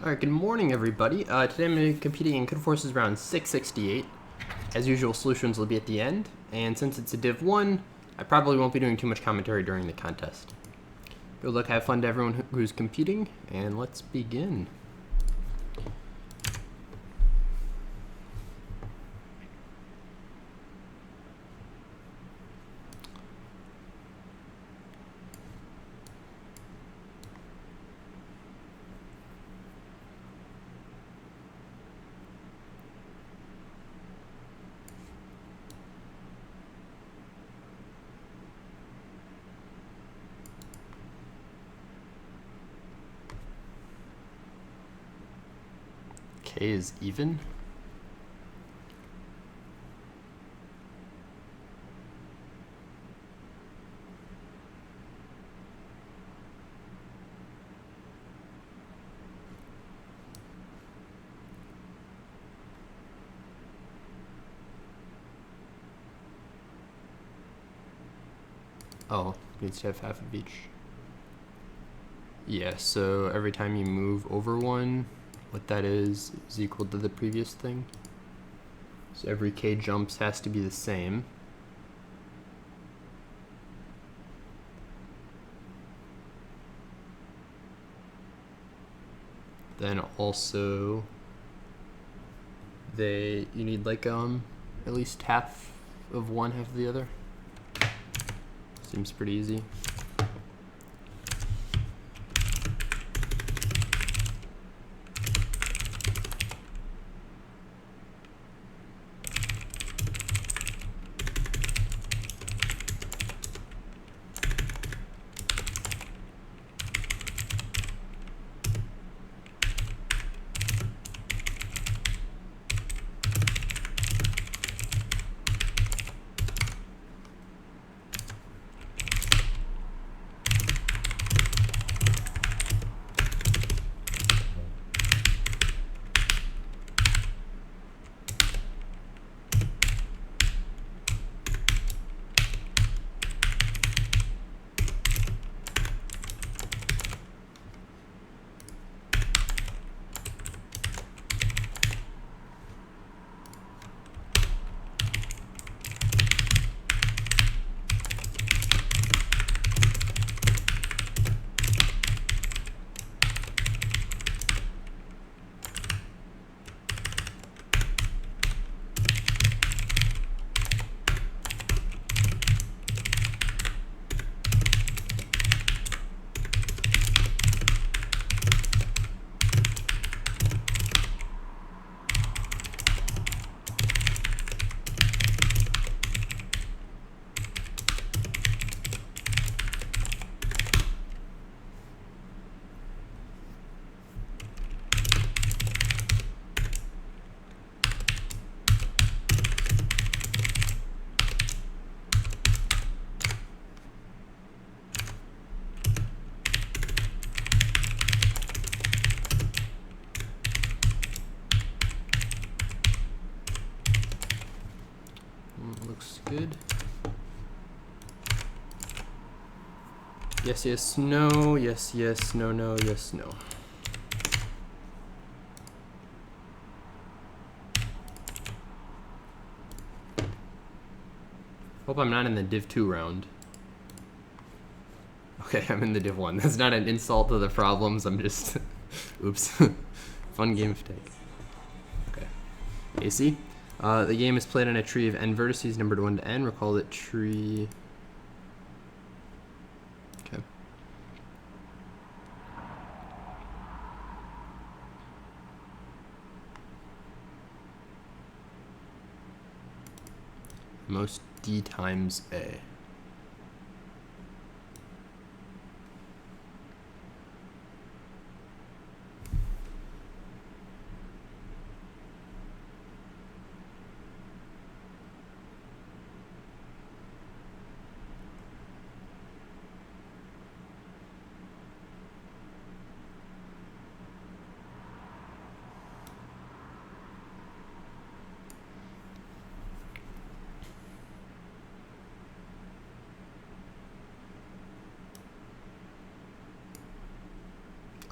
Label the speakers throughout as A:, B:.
A: Alright, good morning everybody. Today I'm competing in Codeforces round 668. As usual, solutions will be at the end, and since it's a Div1, I probably won't be doing too much commentary during the contest. Good luck, have fun to everyone who's competing, and let's begin. K is even. Oh, needs to have half of each. Yeah, so every time you move over one, what that is equal to the previous thing. So every K jumps has to be the same. Then also you need like at least half of one, half of the other. Seems pretty easy. Looks good. Yes, yes, no, yes, yes, no, no, yes, no. Hope I'm not in the Div2 round. Okay, I'm in the Div1. That's not an insult to the problems, I'm just... Oops. Fun game of take. Okay. A-C. The game is played on a tree of n vertices numbered 1 to n. Recall that tree... Okay. Most D times A.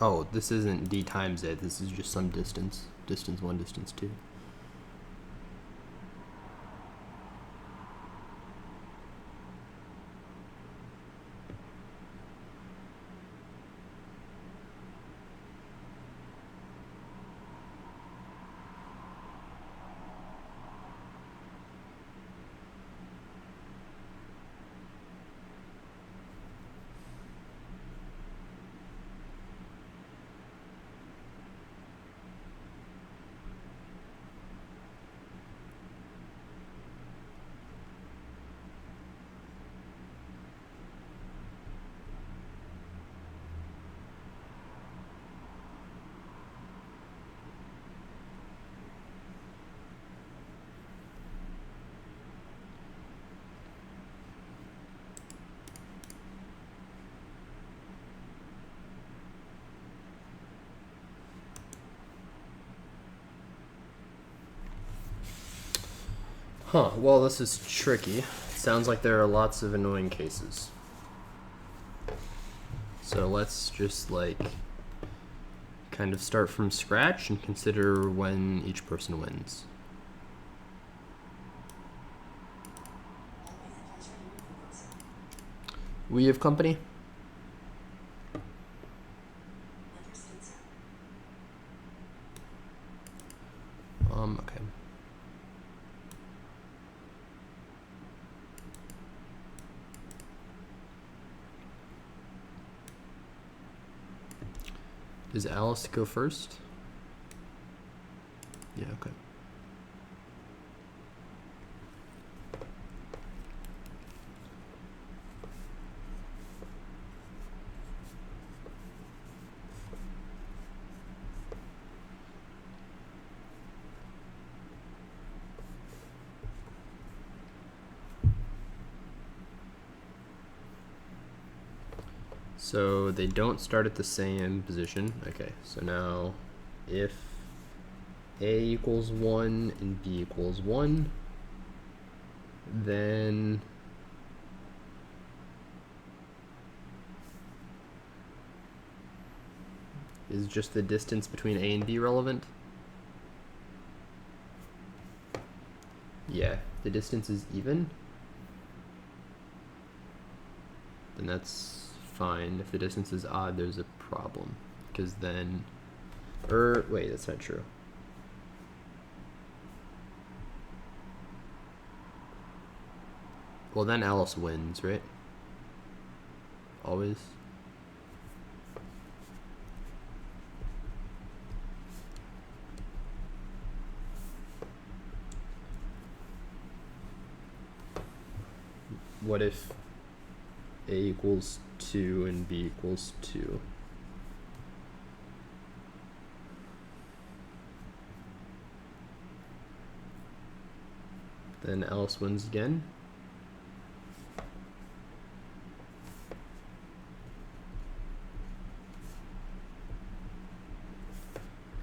A: Oh, this isn't d times a. This is just some distance. Distance 1, distance 2. Huh, well, this is tricky. Sounds like there are lots of annoying cases. So let's just kind of start from scratch and consider when each person wins. We have company? Okay. Does Alice go first? Yeah, okay. So they don't start at the same position. Okay, so now if A equals 1 and B equals 1, then is just the distance between A and B relevant? Yeah, the distance is even. Then that's fine. If the distance is odd, there's a problem. Because then, wait, that's not true. Well, then Alice wins, right? Always. What if A equals 2 and B equals 2? Then Alice wins again.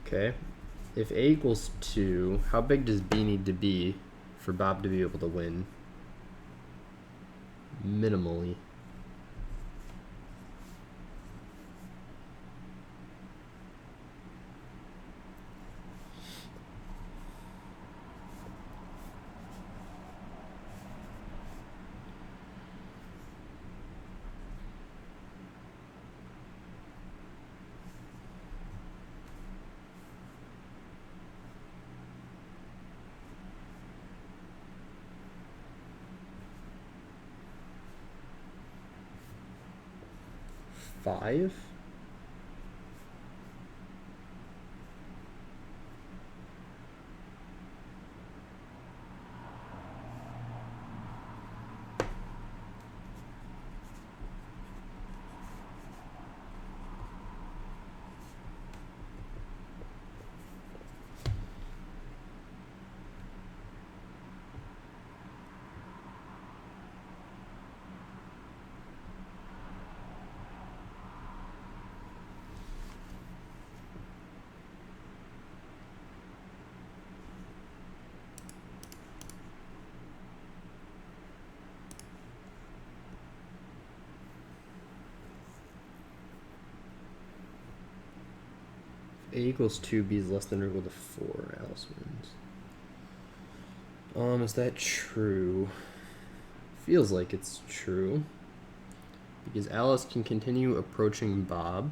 A: Okay. If A equals 2, how big does B need to be for Bob to be able to win? Minimally. Five? A equals 2, B is less than or equal to 4, Alice wins. Is that true? Feels like it's true. Because Alice can continue approaching Bob.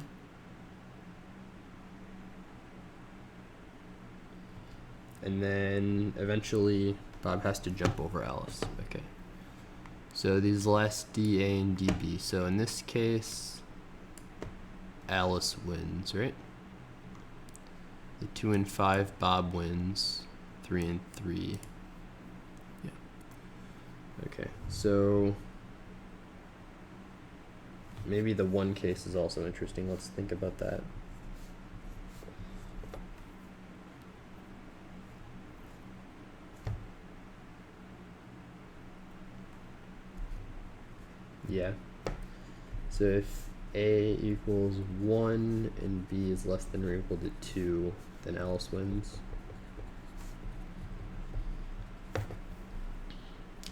A: And then eventually Bob has to jump over Alice. Okay. So these last D, A, and D, B. So in this case, Alice wins, right? The 2 and 5, Bob wins. 3 and 3. Yeah. Okay. So maybe the 1 case is also interesting. Let's think about that. Yeah. So if A equals 1 and B is less than or equal to 2, then Alice wins.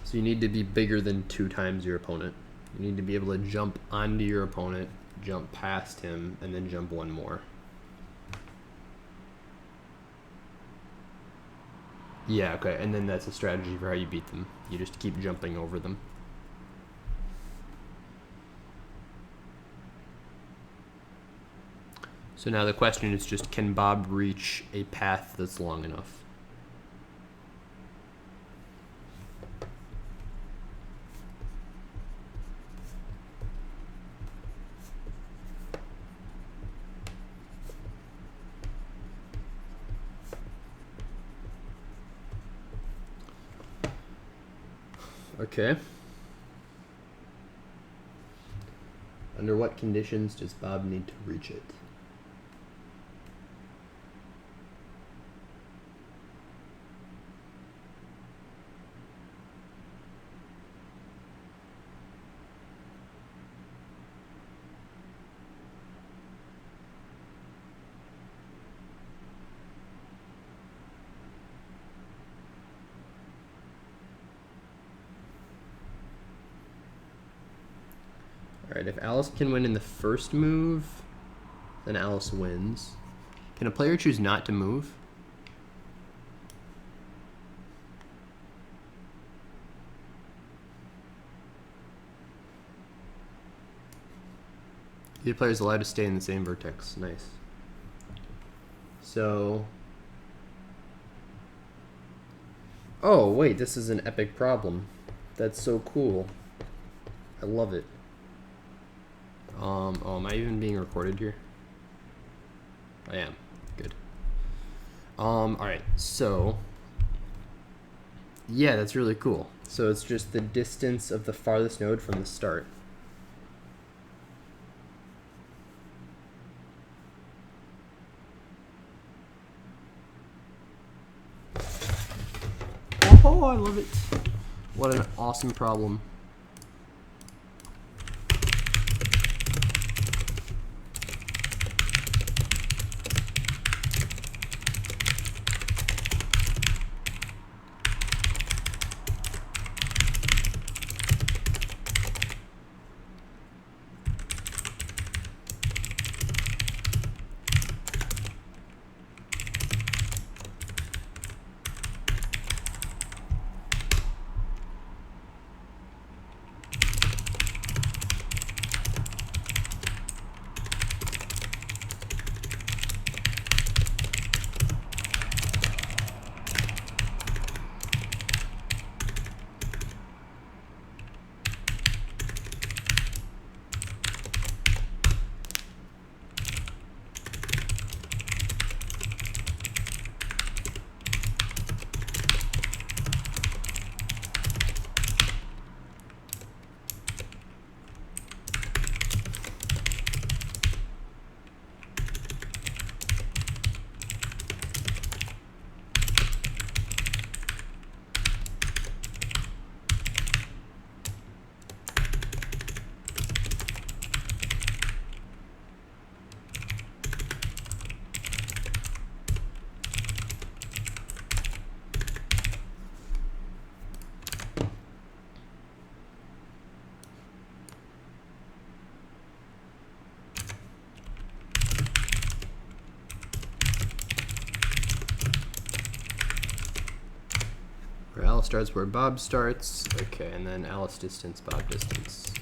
A: So you need to be bigger than 2 times your opponent. You need to be able to jump onto your opponent, jump past him, and then jump 1 more. Yeah, okay, and then that's a strategy for how you beat them. You just keep jumping over them. So now the question is just, can Bob reach a path that's long enough? Okay. Under what conditions does Bob need to reach it? Alright, if Alice can win in the first move, then Alice wins. Can a player choose not to move? The player is allowed to stay in the same vertex. Nice. So... oh, wait, this is an epic problem. That's so cool. I love it. Oh, am I even being recorded here? I am. Good. Alright, so... yeah, that's really cool. So it's just the distance of the farthest node from the start. Oh, I love it. What an awesome problem. Where Alice starts where Bob starts. Okay, and then Alice distance, Bob distance.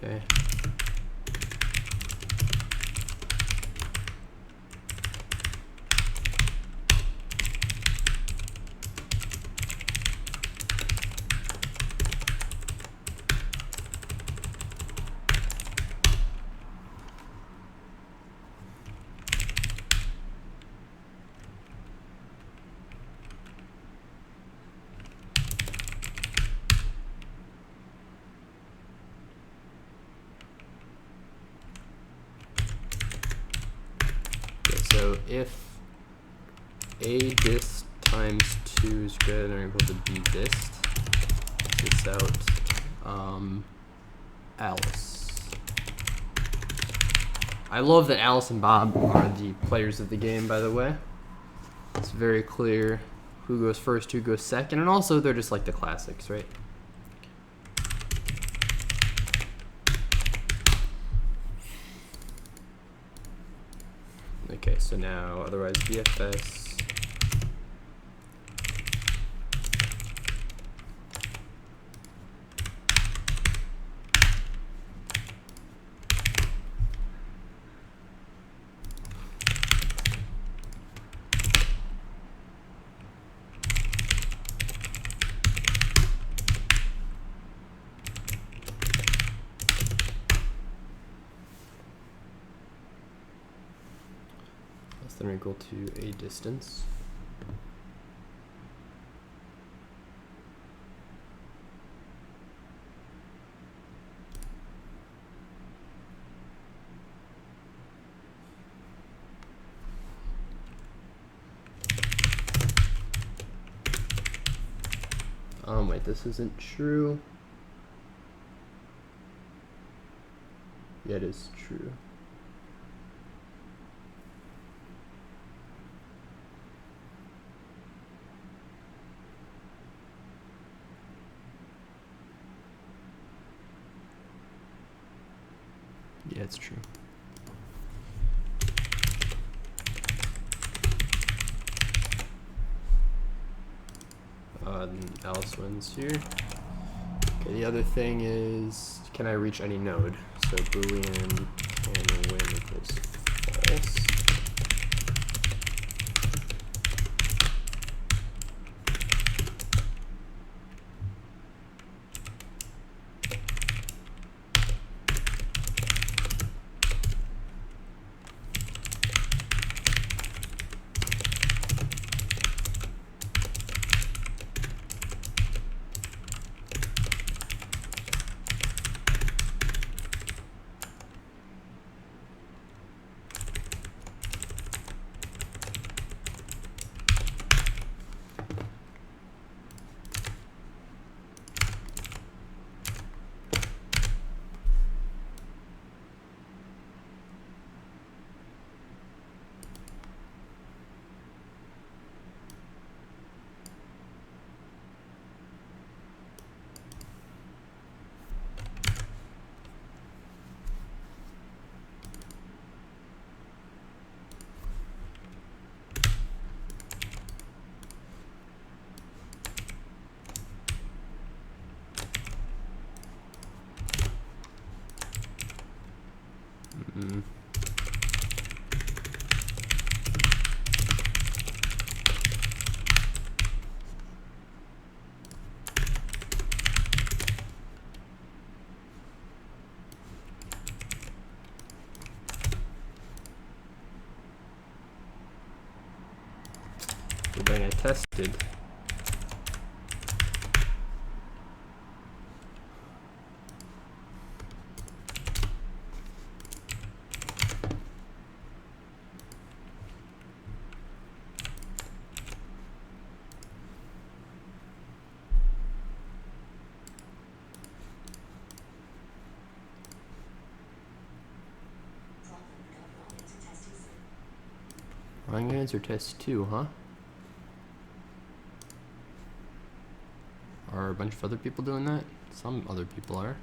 A: Okay. So if A dist times 2 is greater than or equal to B dist, it's out Alice. I love that Alice and Bob are the players of the game, by the way. It's very clear who goes first, who goes second, and also they're just like the classics, right? Okay, so now otherwise BFS. Less than or equal to a distance. Wait, this isn't true. Yeah, it is true. Yeah, it's true. Alice wins here. Okay, the other thing is, can I reach any node? So Boolean can win equals false. The thing I tested. I'm gonna answer test 2, huh? Are a bunch of other people doing that? Some other people are.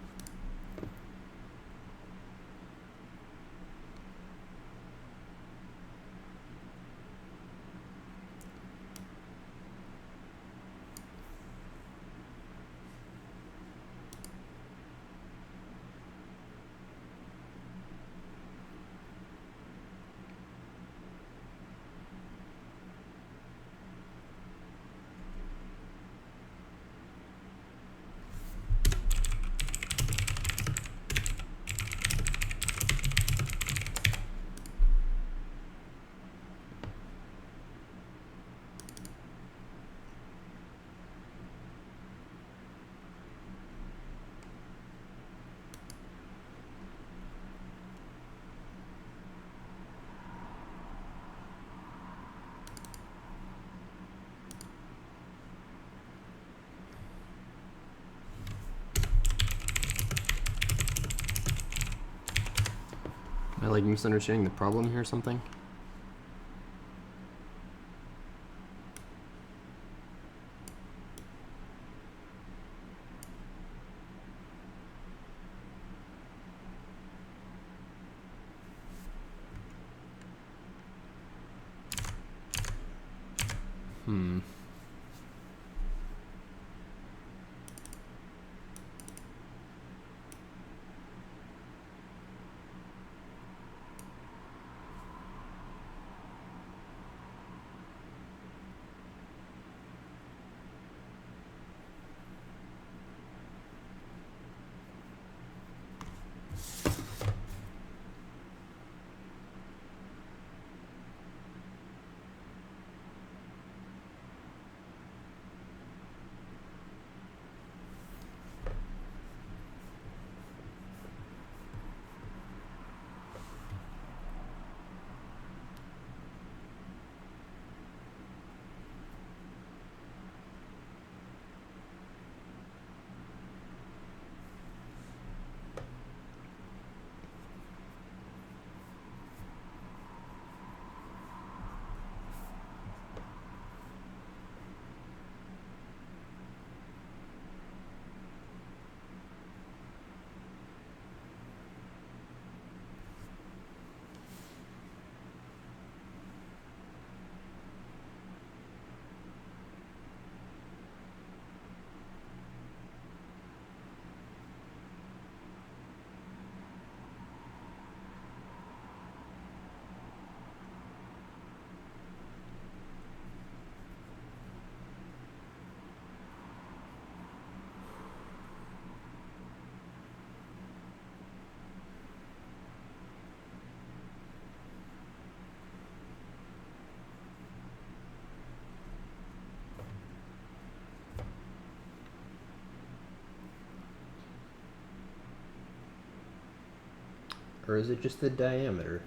A: Am I like misunderstanding the problem here or something? Or is it just the diameter?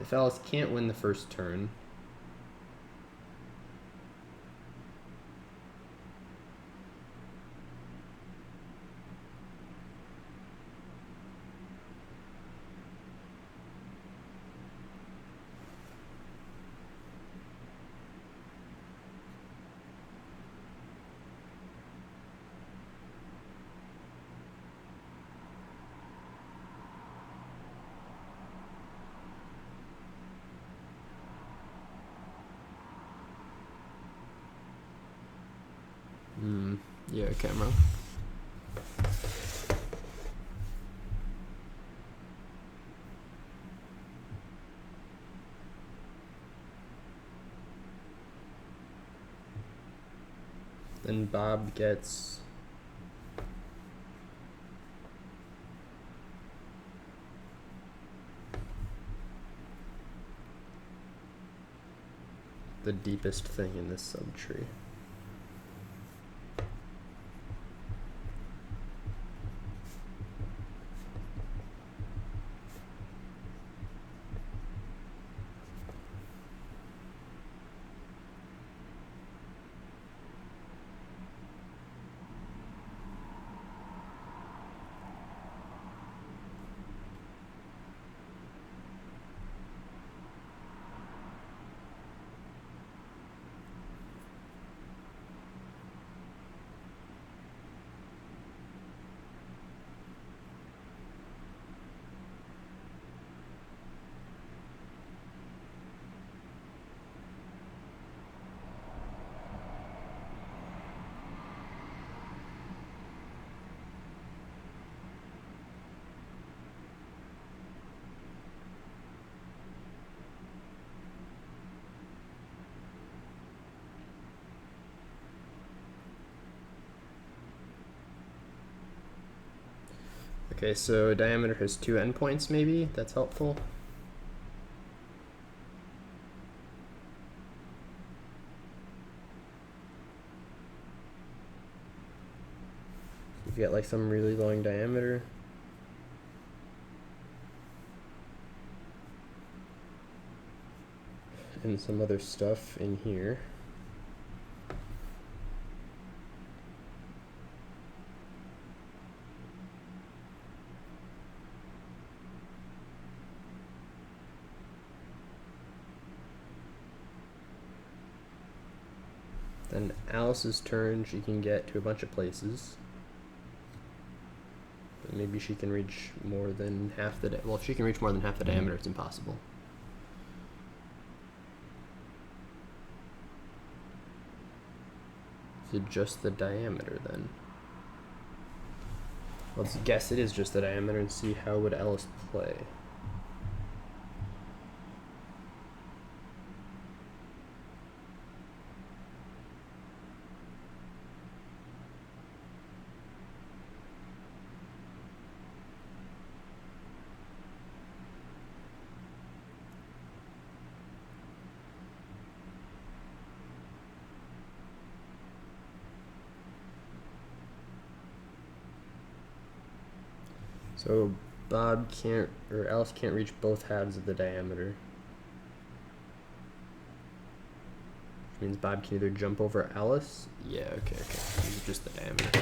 A: If Alice can't win the first turn, yeah, camera. Then Bob gets the deepest thing in this subtree. Okay, so diameter has 2 endpoints, maybe? That's helpful. You get like some really long diameter. And some other stuff in here. Then Alice's turn, she can get to a bunch of places. But maybe she can reach more than half the well, if she can reach more than half the diameter, it's impossible. Is it just the diameter then? Let's guess it is just the diameter and see how would Alice play. So Bob can't, or Alice can't reach both halves of the diameter. Which means Bob can either jump over Alice. Yeah, okay. Just the diameter.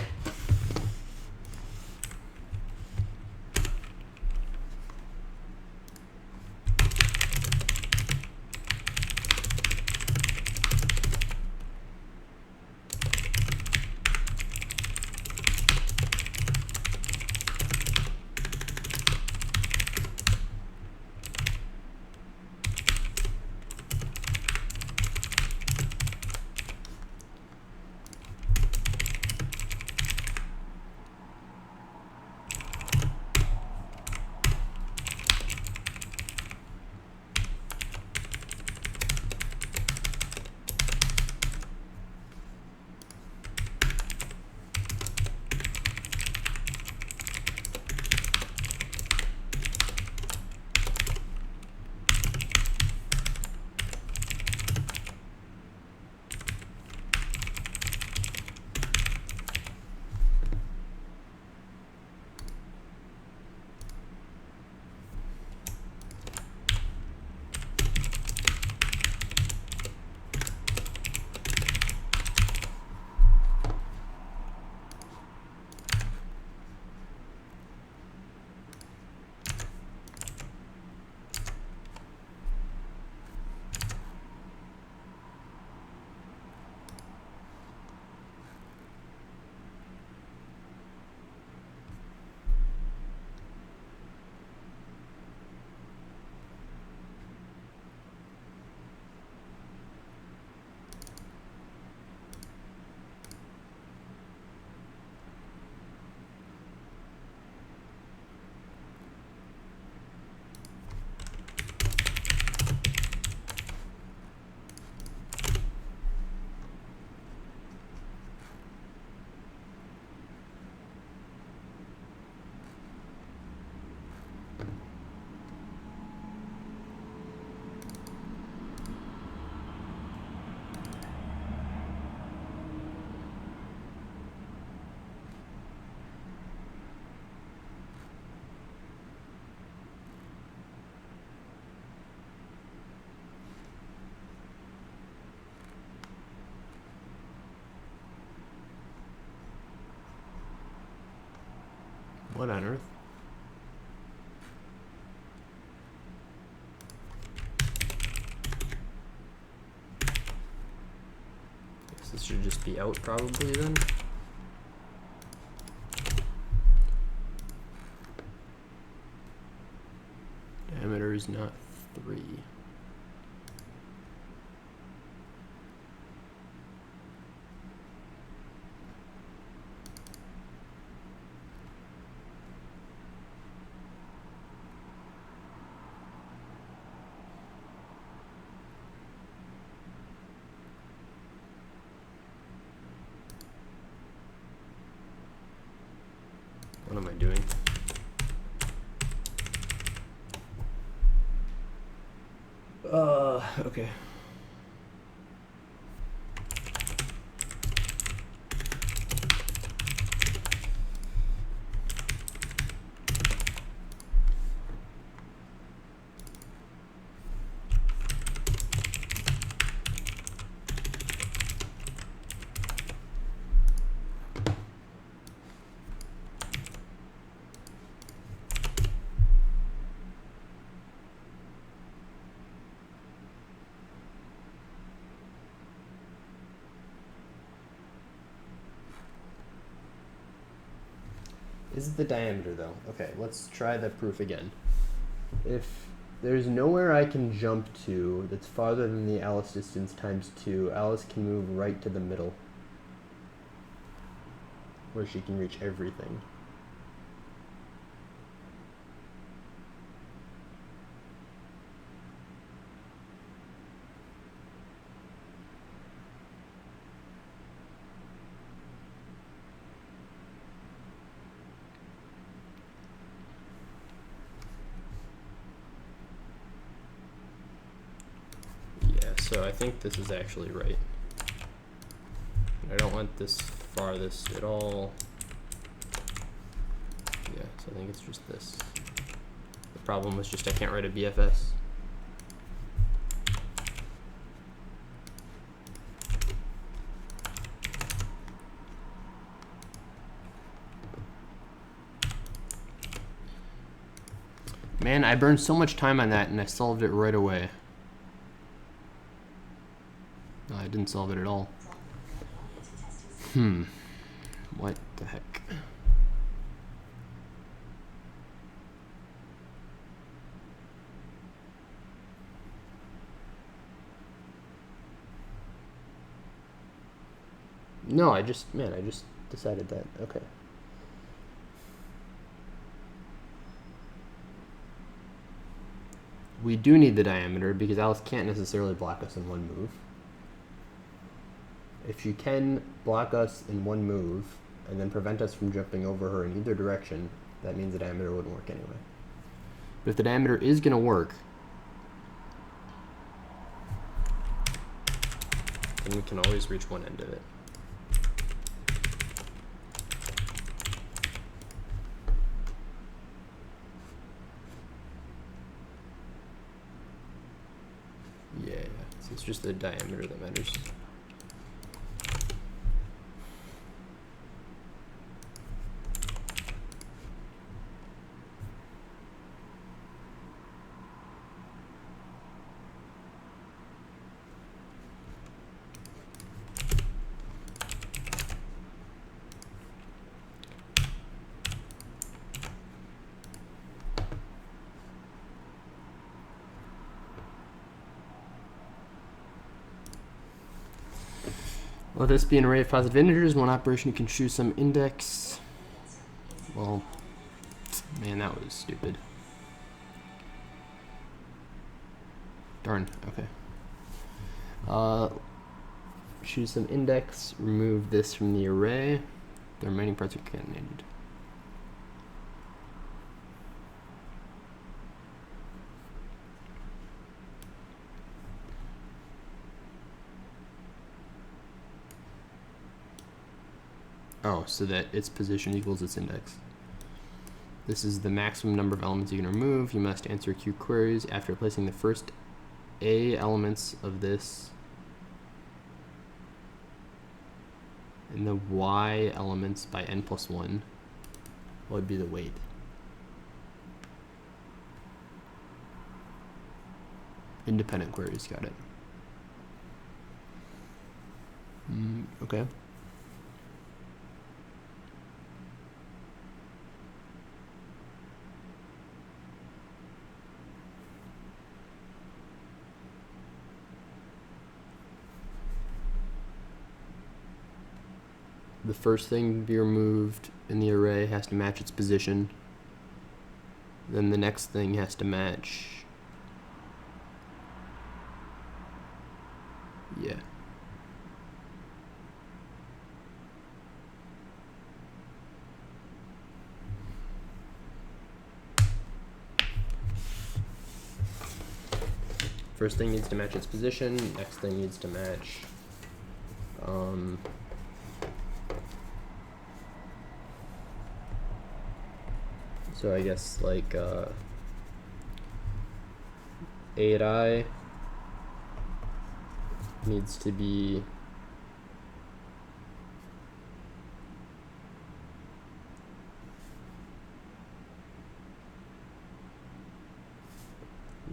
A: What on earth? Guess this should just be out probably then. Diameter is not 3. What am I doing? Okay. This is the diameter though. Okay, let's try the proof again. If there's nowhere I can jump to that's farther than the Alice distance times 2, Alice can move right to the middle, where she can reach everything. So I think this is actually right. I don't want this farthest at all. Yeah, so I think it's just this. The problem was just I can't write a BFS. Man, I burned so much time on that and I solved it right away. No, I didn't solve it at all. What the heck? No, I just decided that. Okay. We do need the diameter because Alice can't necessarily block us in one move. If she can block us in one move and then prevent us from jumping over her in either direction, that means the diameter wouldn't work anyway. But if the diameter is going to work, then we can always reach one end of it. Yeah, so it's just the diameter that matters. Let this be an array of positive integers. One operation you can choose some index. Well, man, that was stupid. Darn, okay. Choose some index, remove this from the array. The remaining parts are concatenated. Oh, so that its position equals its index. This is the maximum number of elements you can remove. You must answer Q queries after placing the first A elements of this and the Y elements by n plus 1. What would be the weight? Independent queries, got it. Okay. The first thing to be removed in the array has to match its position. Then the next thing has to match. Yeah. first thing needs to match its position, next thing needs to match so I guess like A needs to be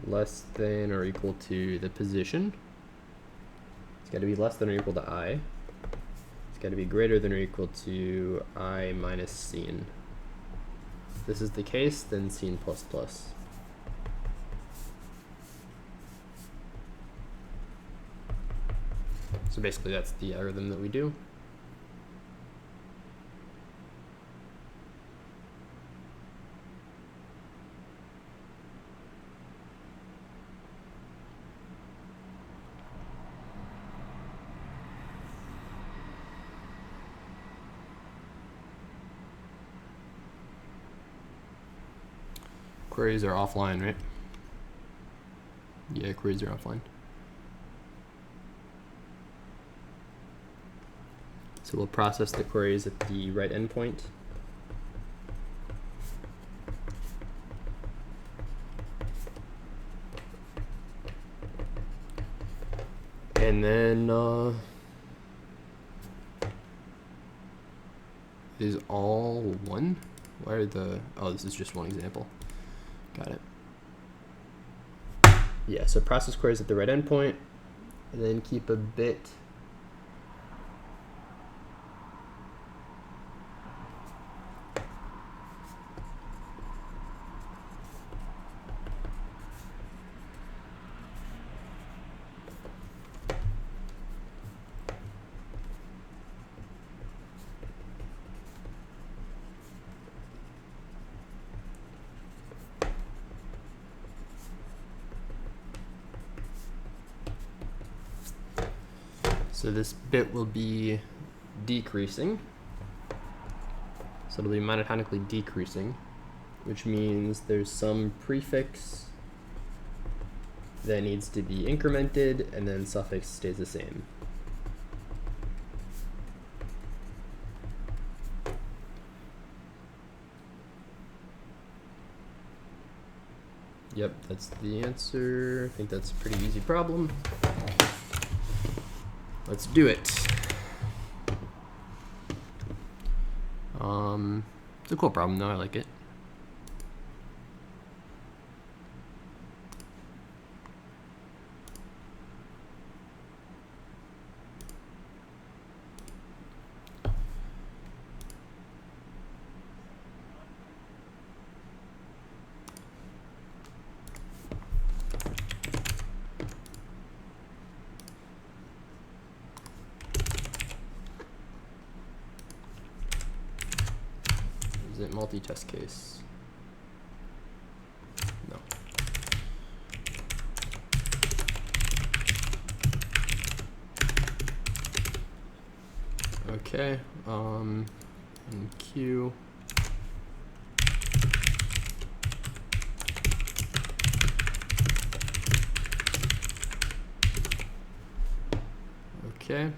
A: less than or equal to the position. It's got to be less than or equal to I. It's got to be greater than or equal to I minus scene. If this is the case, then scene plus plus. So basically that's the algorithm that we do. Queries are offline, right? Yeah, queries are offline. So we'll process the queries at the right endpoint. And then is all one? Why are the, oh, this is just one example. Got it. Yeah, so process queries at the right endpoint, and then keep a bit so this bit will be decreasing. So it'll be monotonically decreasing, which means there's some prefix that needs to be incremented, and then suffix stays the same. Yep, that's the answer. I think that's a pretty easy problem. Let's do it. It's a cool problem though, I like it. Is it multi-test case? No. Okay, and Q. Okay,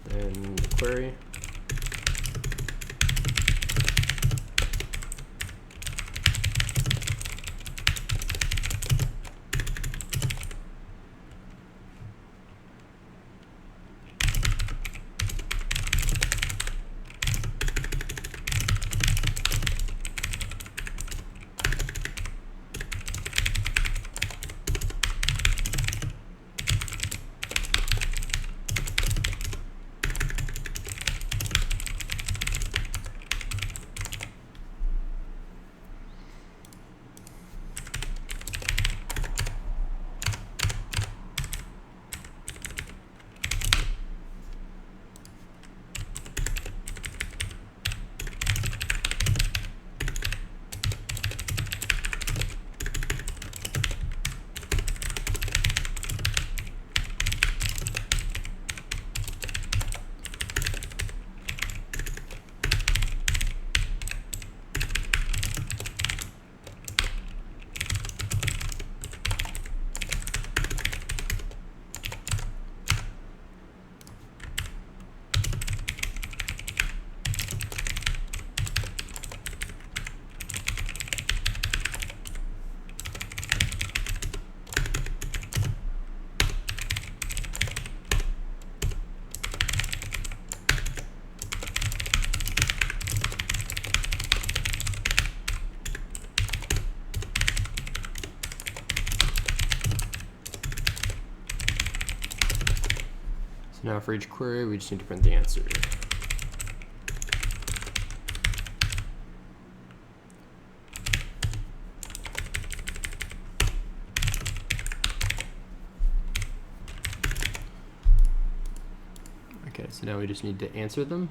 A: then query. Now for each query, we just need to print the answer. Okay, so now we just need to answer them.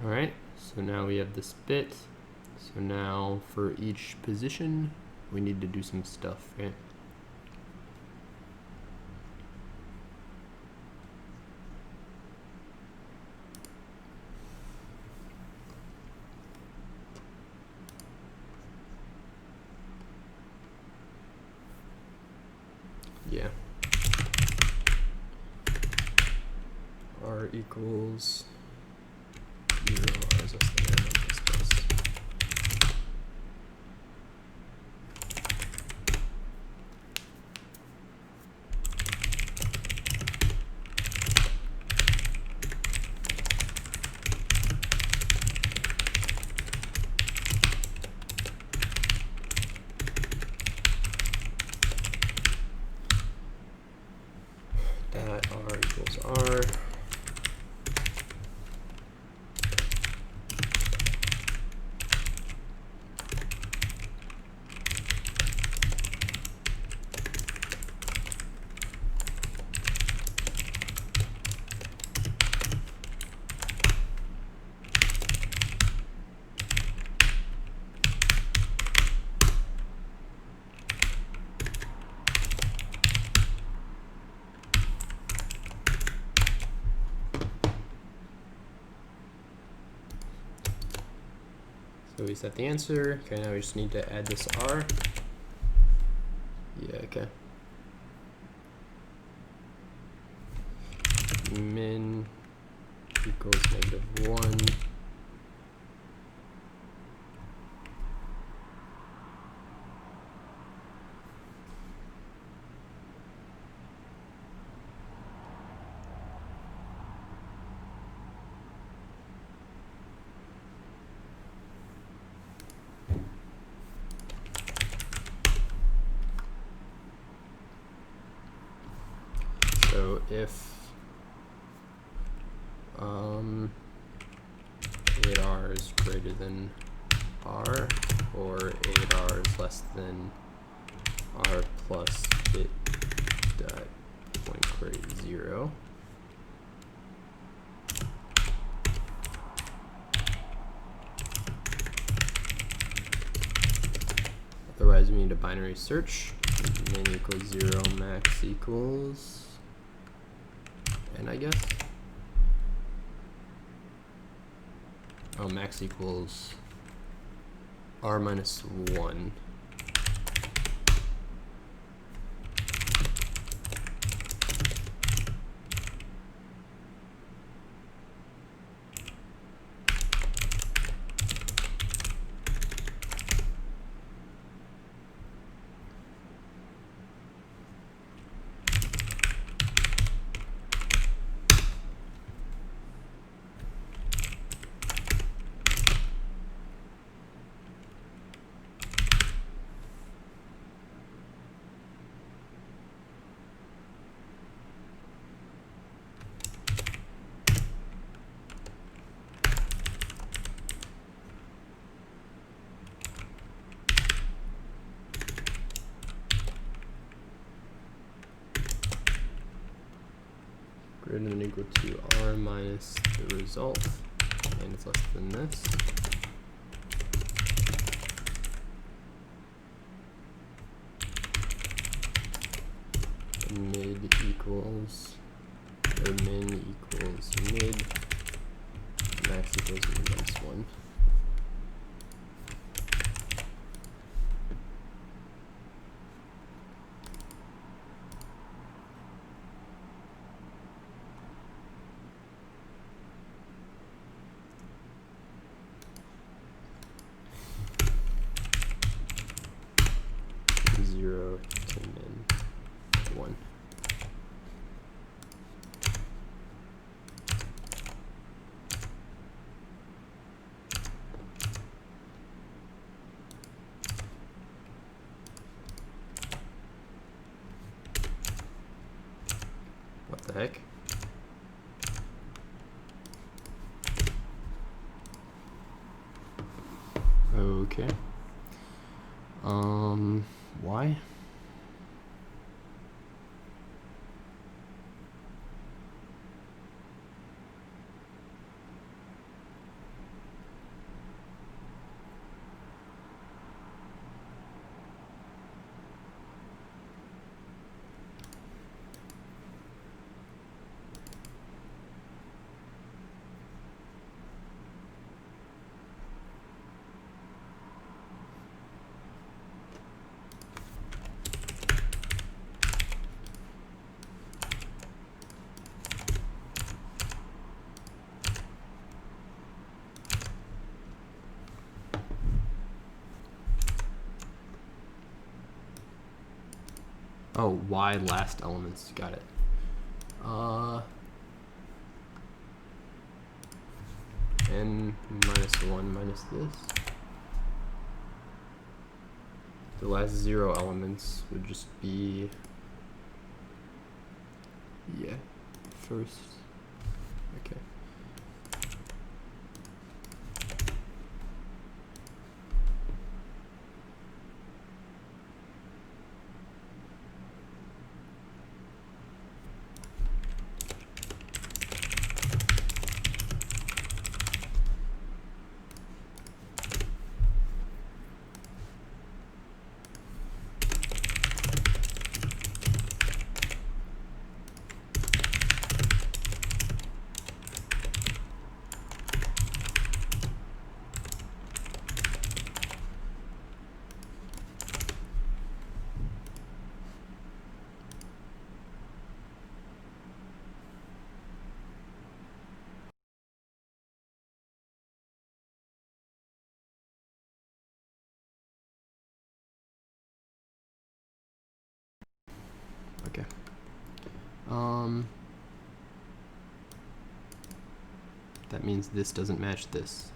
A: Alright, so now we have this bit. So now for each position, we need to do some stuff, right? Yeah. R equals 0, R is less than N of this plus. That R equals R. So we set the answer. Okay, now we just need to add this R. Yeah, okay. Min equals -1. So if 8R is greater than R, or 8R is less than R plus bit dot point query 0, otherwise we need a binary search. Min equals 0, max equals N, I guess. Oh, max equals R minus 1. greater than or equal to r minus the result, and it's less than this. Mid equals, or min equals mid, max equals minus 1. To min 1. What the heck? Okay. Why? Oh, y last elements, got it. N minus 1 minus this. The last 0 elements would just be, yeah, first, okay. Okay. That means this doesn't match this.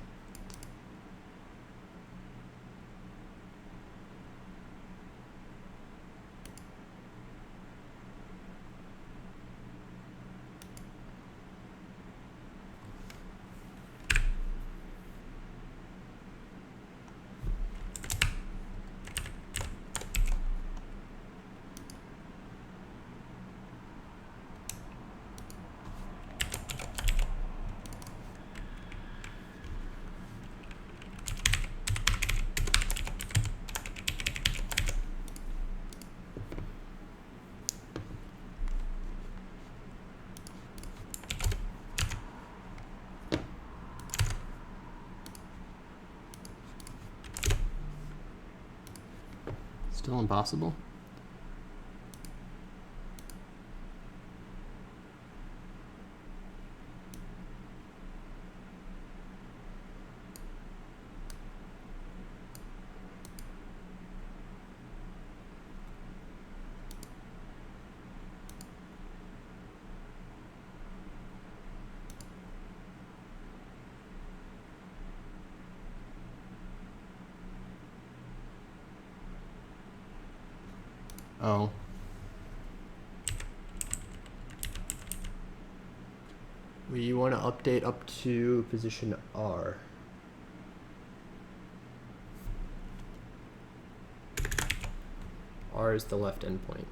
A: Still impossible? Oh. We want to update up to position R. R is the left endpoint.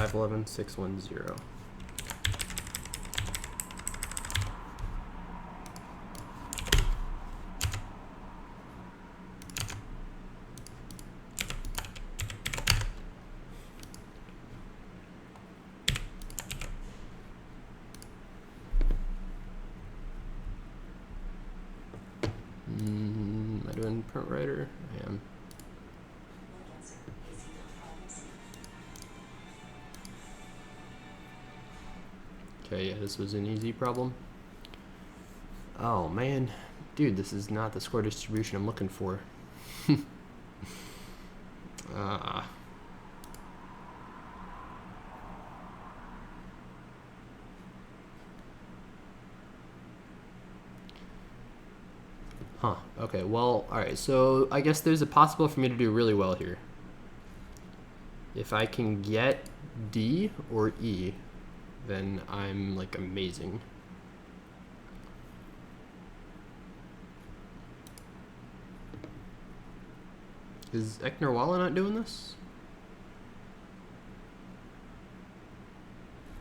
A: 511 610. Am I doing print writer? I am. Okay, yeah, this was an easy problem. Oh man, dude, this is not the score distribution I'm looking for. Huh, okay, well, alright, so I guess there's a possible for me to do really well here. If I can get D or E, then I'm like amazing. Is Eknerwala not doing this?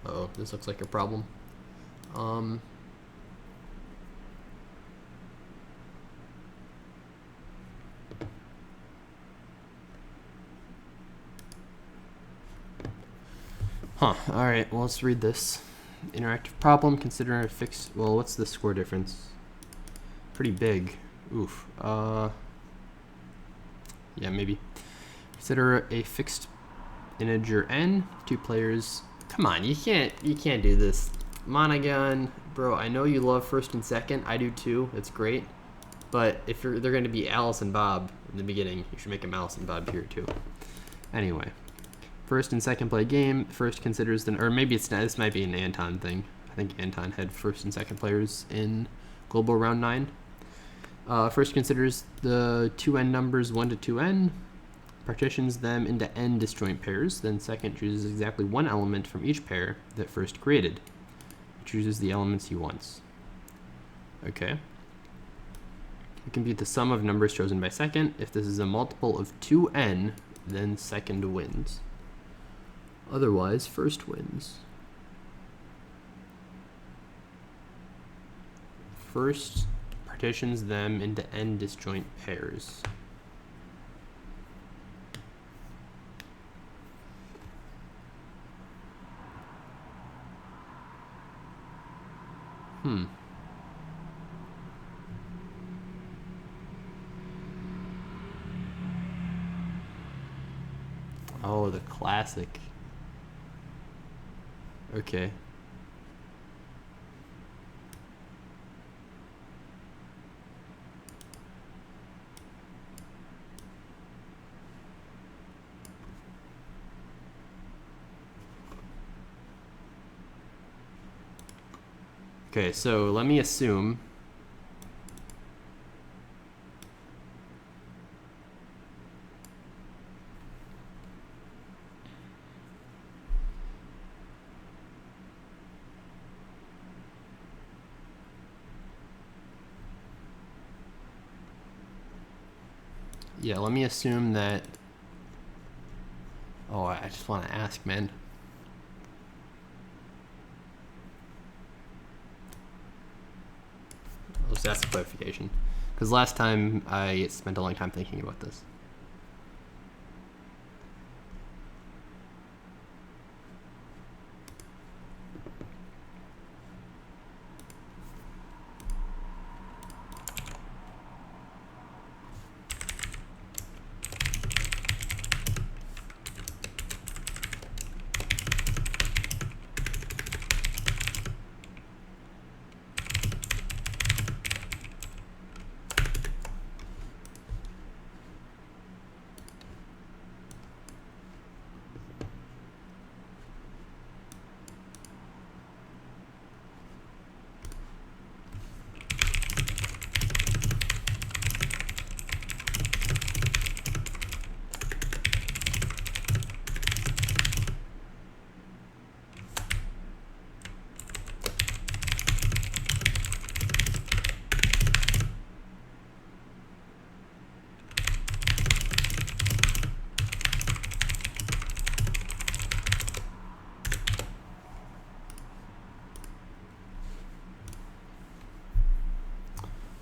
A: Uh-oh, this looks like a problem. Huh, alright, well, let's read this. Interactive problem, consider a fixed, well, what's the score difference? Pretty big. Oof. Yeah, maybe. Consider a fixed integer n, 2 players. Come on, you can't do this. Monogon, bro, I know you love first and second. I do too, it's great. But if they're going to be Alice and Bob in the beginning, you should make them Alice and Bob here too. Anyway. First and second play game. First considers the, or maybe it's not, this might be an Anton thing. I think Anton had first and second players in global round 9. First considers the 2n numbers 1 to 2n, partitions them into n disjoint pairs. Then second chooses exactly one element from each pair that first created. Chooses the elements he wants. Okay. You compute the sum of numbers chosen by second. If this is a multiple of 2n, then second wins. Otherwise, first wins. First partitions them into n disjoint pairs. Oh, the classic. Okay. Okay, so let me assume that, oh, I just want to ask, man. I'll just ask a clarification, because last time I spent a long time thinking about this.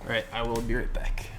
A: All right, I will be right back.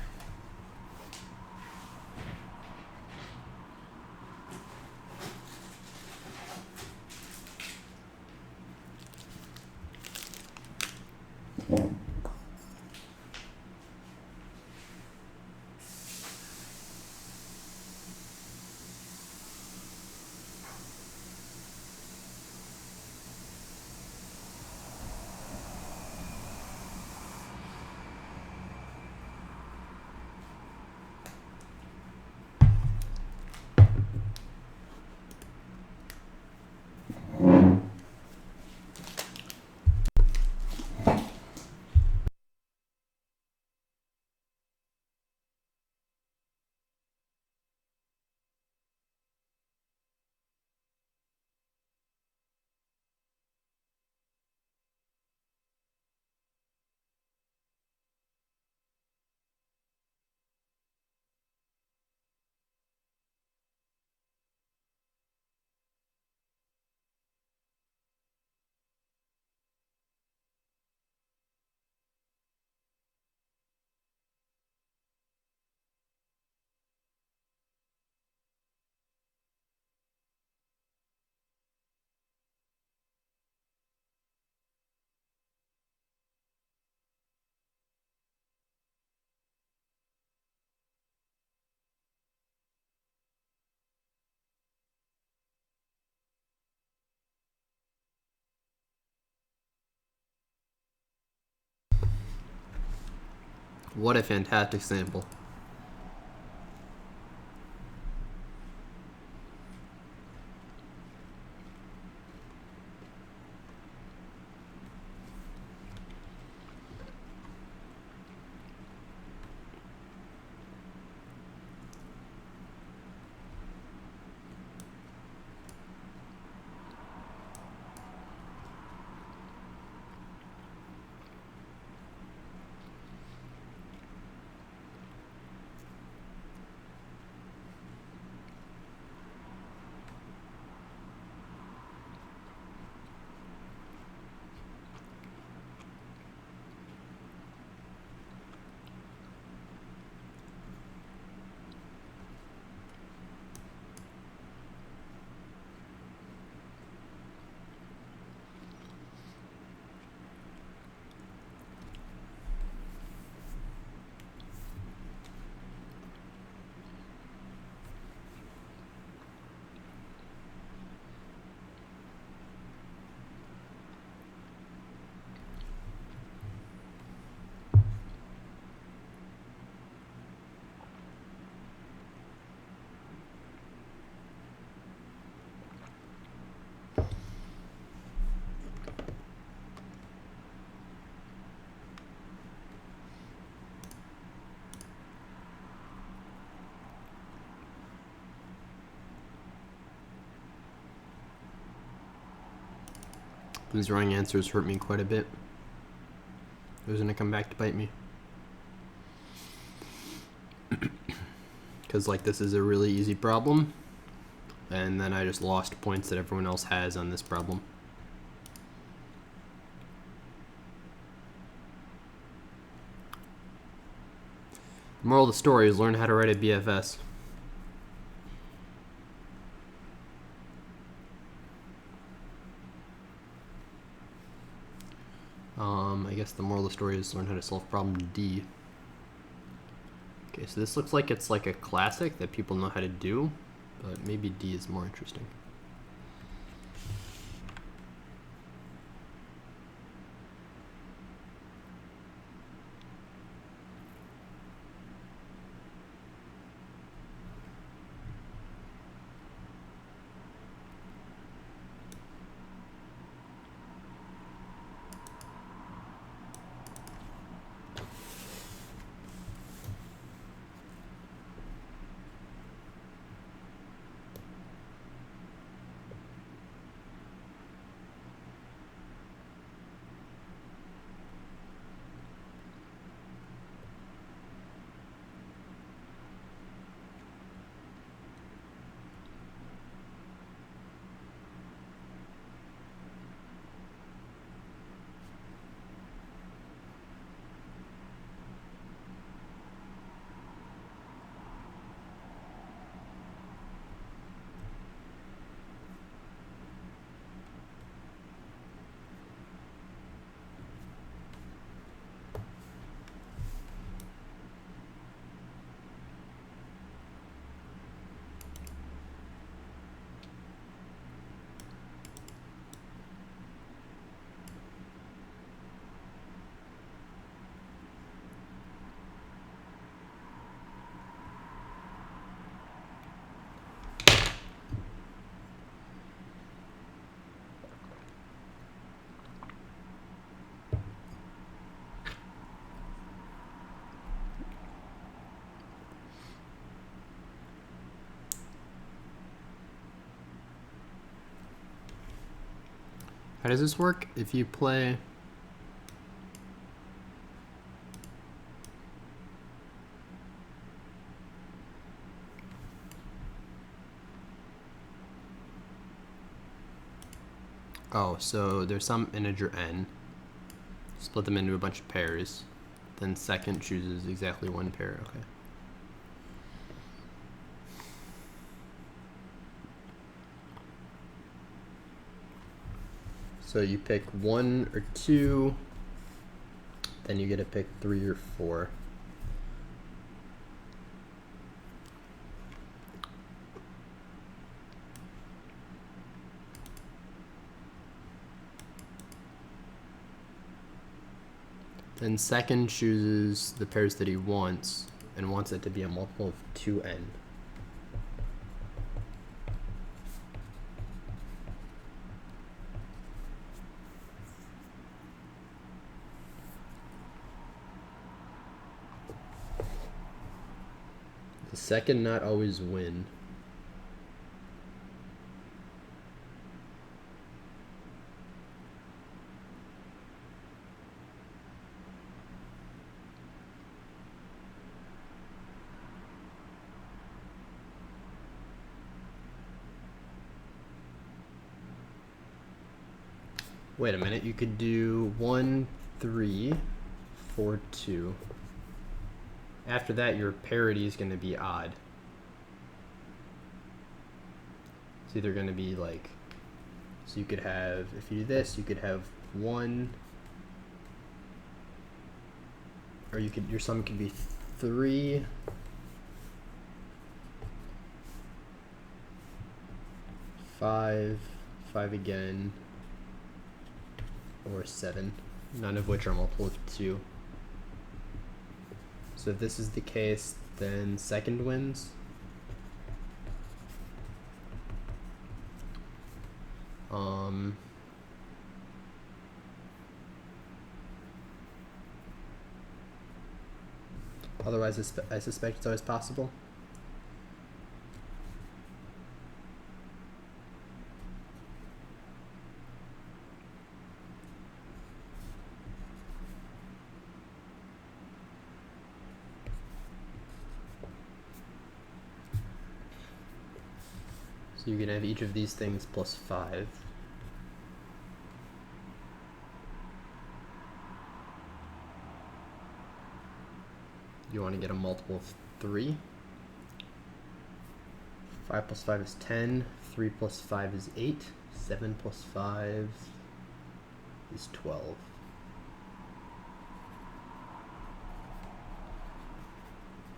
A: What a fantastic sample. These wrong answers hurt me quite a bit. It was gonna come back to bite me. Because like this is a really easy problem, and then I just lost points that everyone else has on this problem. The moral of the story is learn how to write a BFS. I guess the moral of the story is learn how to solve problem D. Okay, so this looks like it's like a classic that people know how to do, but maybe D is more interesting. How does this work? If you play so there's some integer n, split them into a bunch of pairs, then second chooses exactly one pair. Okay. So you pick 1 or 2, then you get to pick 3 or 4. Then second chooses the pairs that he wants and wants it to be a multiple of 2n. The second not always win. Wait a minute, you could do 1, 3, 4, 2. After that, your parity is going to be odd. It's either going to be like, so you could have, if you do this, you could have 1, or you could, your sum could be 3, 5, 5 again, or 7, none of which are multiple of 2. So if this is the case, then second wins. Otherwise, I suspect it's always possible. So you can have each of these things plus 5. You want to get a multiple of 3. 5 plus 5 is 10. 3 plus 5 is 8. 7 plus 5 is 12.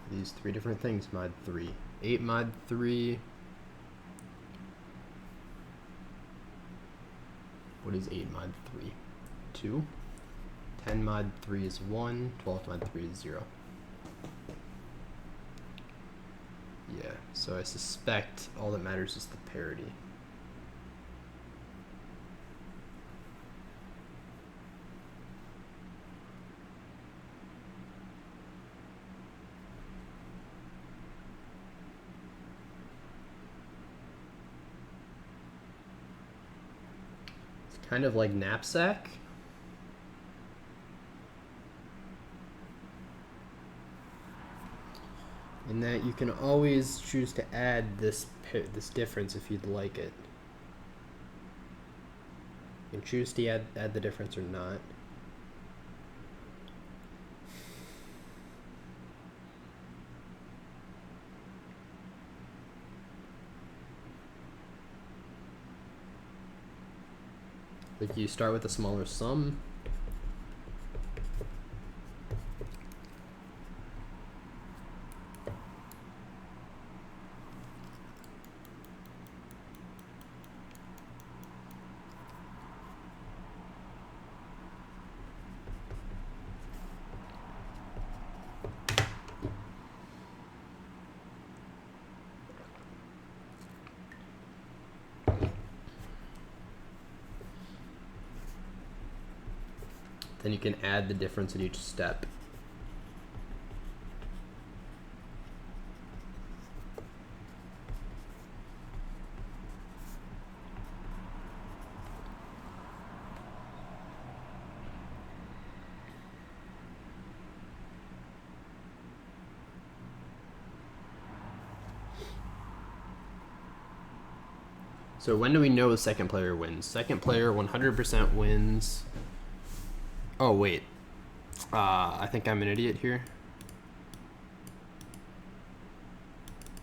A: These 3 different things, mod 3. 8 mod 3. What is 8 mod 3? 2. 10 mod 3 is 1. 12 mod 3 is 0. Yeah, so I suspect all that matters is the parity. It's kind of like knapsack. In that you can always choose to add this difference if you'd like it. You can choose to add the difference or not. Like you start with a smaller sum. Then you can add the difference at each step. So when do we know the second player wins? Second player 100% wins. Oh, wait. I think I'm an idiot here.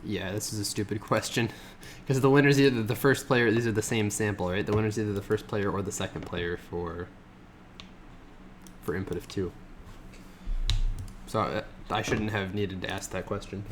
A: Yeah, this is a stupid question. Because the winner's either the first player, these are the same sample, right? The winner's either the first player or the second player for input of 2. So I shouldn't have needed to ask that question.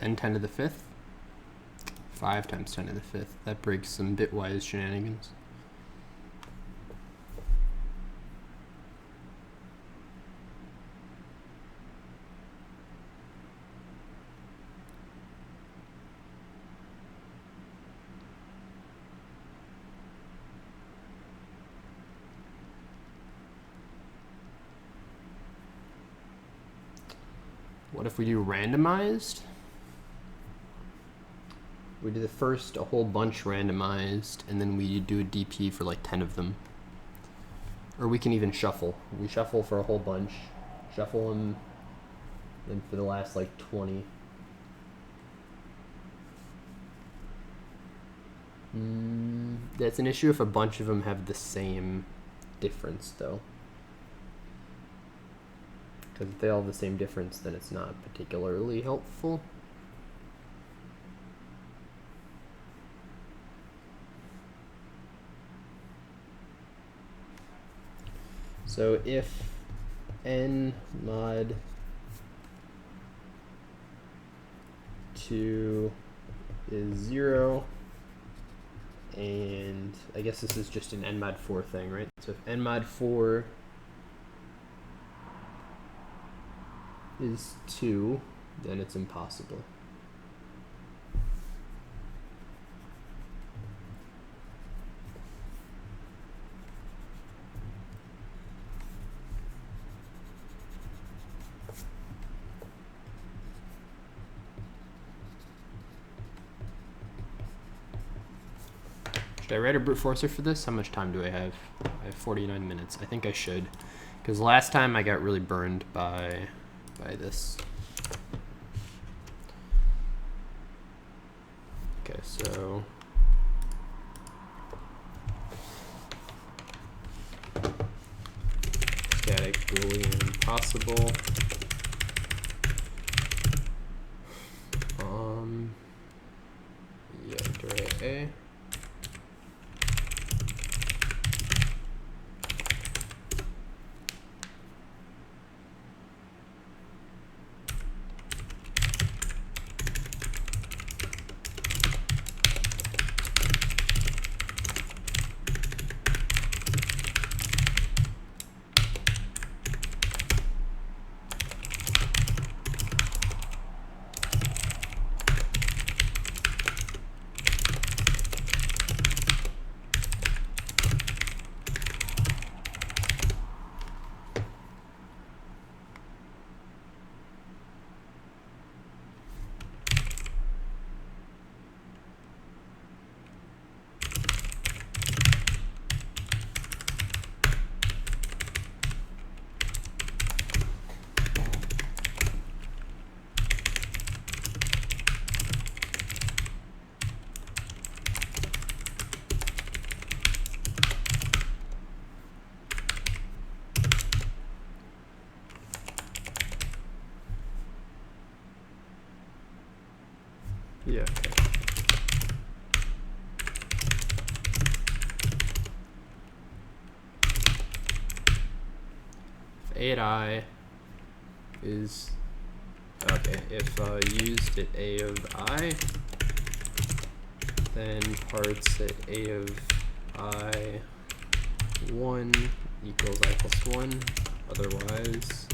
A: N 10 to the 5th, 5 times 10 to the 5th. That breaks some bitwise shenanigans. What if we do randomized? We do the first a whole bunch randomized, and then we do a DP for like 10 of them. Or we can even shuffle. We shuffle for a whole bunch, shuffle them, then for the last like 20. That's an issue if a bunch of them have the same difference, though. Because if they all have the same difference, then it's not particularly helpful. So if n mod 2 is 0, and I guess this is just an n mod 4 thing, right? So if n mod 4 is 2, then it's impossible. Should I write a brute forcer for this? How much time do I have? I have 49 minutes. I think I should, because last time I got really burned by this. Okay, so static boolean possible. Yeah, editorial A. Yeah. If A at I is okay, if used at A of I, then parts at A of I 1 equals I plus 1. Otherwise,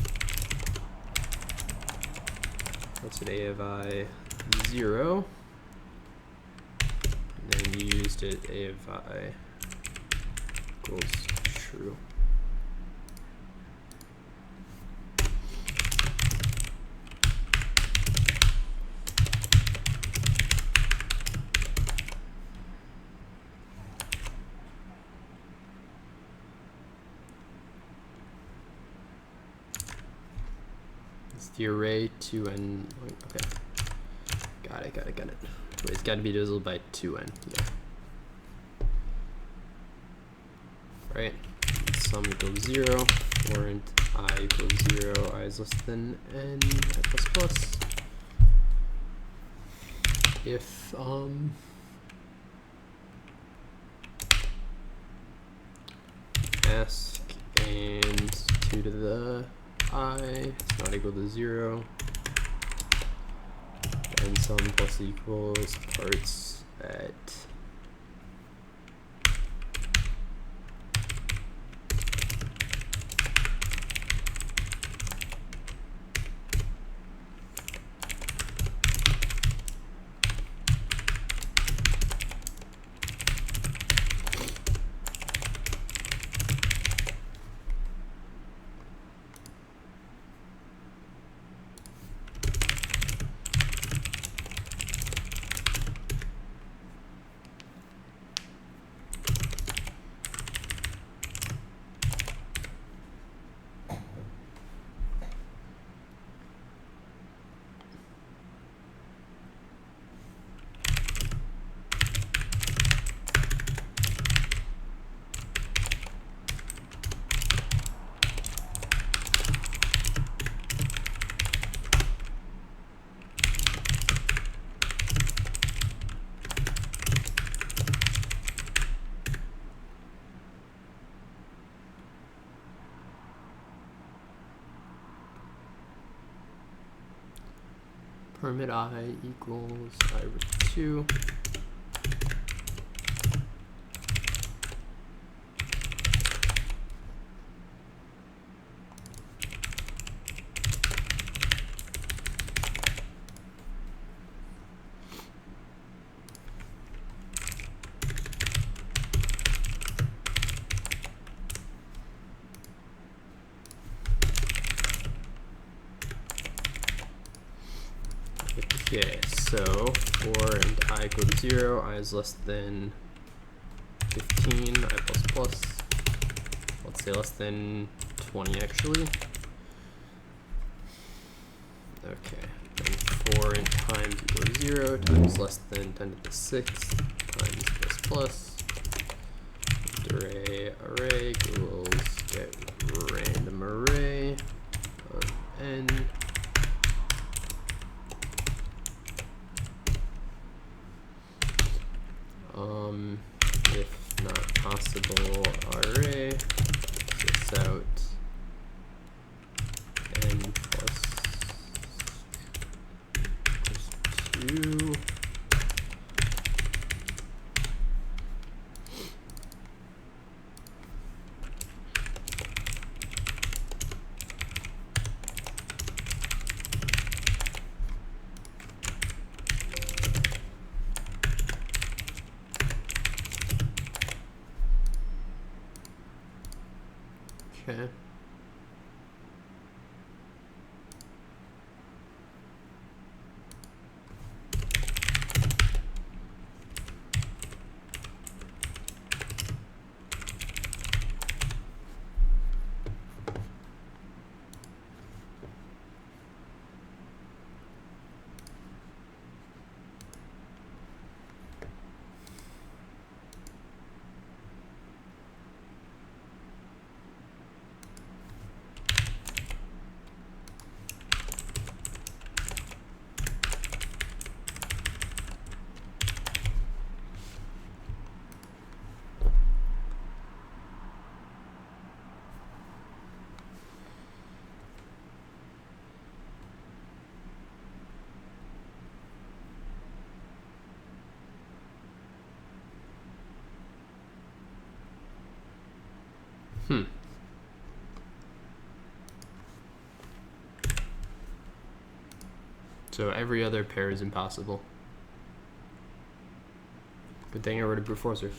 A: that's at A of I 0. And then you used it A of I equals true. It's the array 2n. Okay. Got it. Wait, it's got to be divisible by 2n. Yeah. Right. Sum equals 0. Warrant I equals 0. I is less than n. I plus plus. If ask and 2 to the I is not equal to 0, and sum plus equals parts at permit I equals I over 2. Okay, so for and I equals 0, I is less than 15, I plus plus, let's say less than 20 actually. Okay, and for and times equals 0, times less than 10 to the 6, times plus plus, array equals get random array of n. If not possible, array this out n plus 2. Okay. So every other pair is impossible. Good thing I wrote a brute forcer.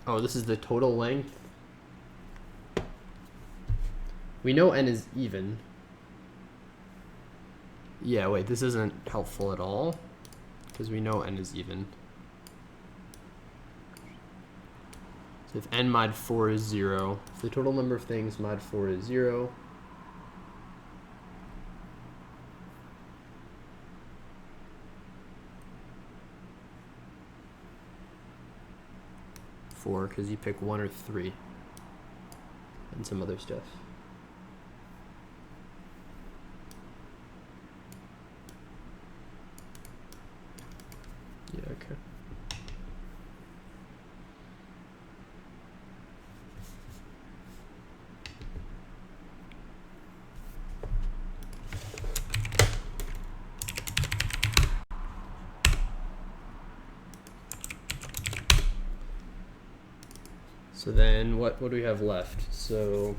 A: Oh, this is the total length. We know n is even. Yeah, wait, this isn't helpful at all because we know n is even. So if n mod 4 is 0, if the total number of things mod 4 is 0, because you pick 1 or 3 and some other stuff. Yeah, okay. So then what do we have left? So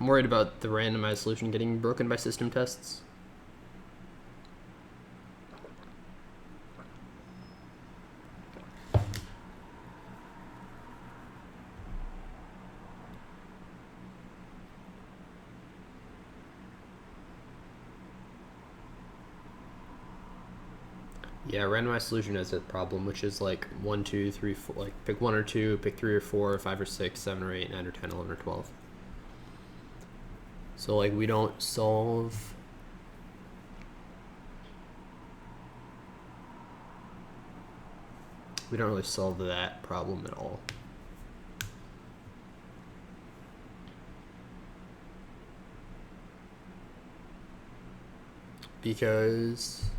A: I'm worried about the randomized solution getting broken by system tests. Yeah, randomized solution has a problem, which is like 1, 2, 3, 4, like pick 1 or 2, pick 3 or 4, 5 or 6, 7 or 8, 9 or 10, 11 or 12. So like we don't solve really solve that problem at all. Because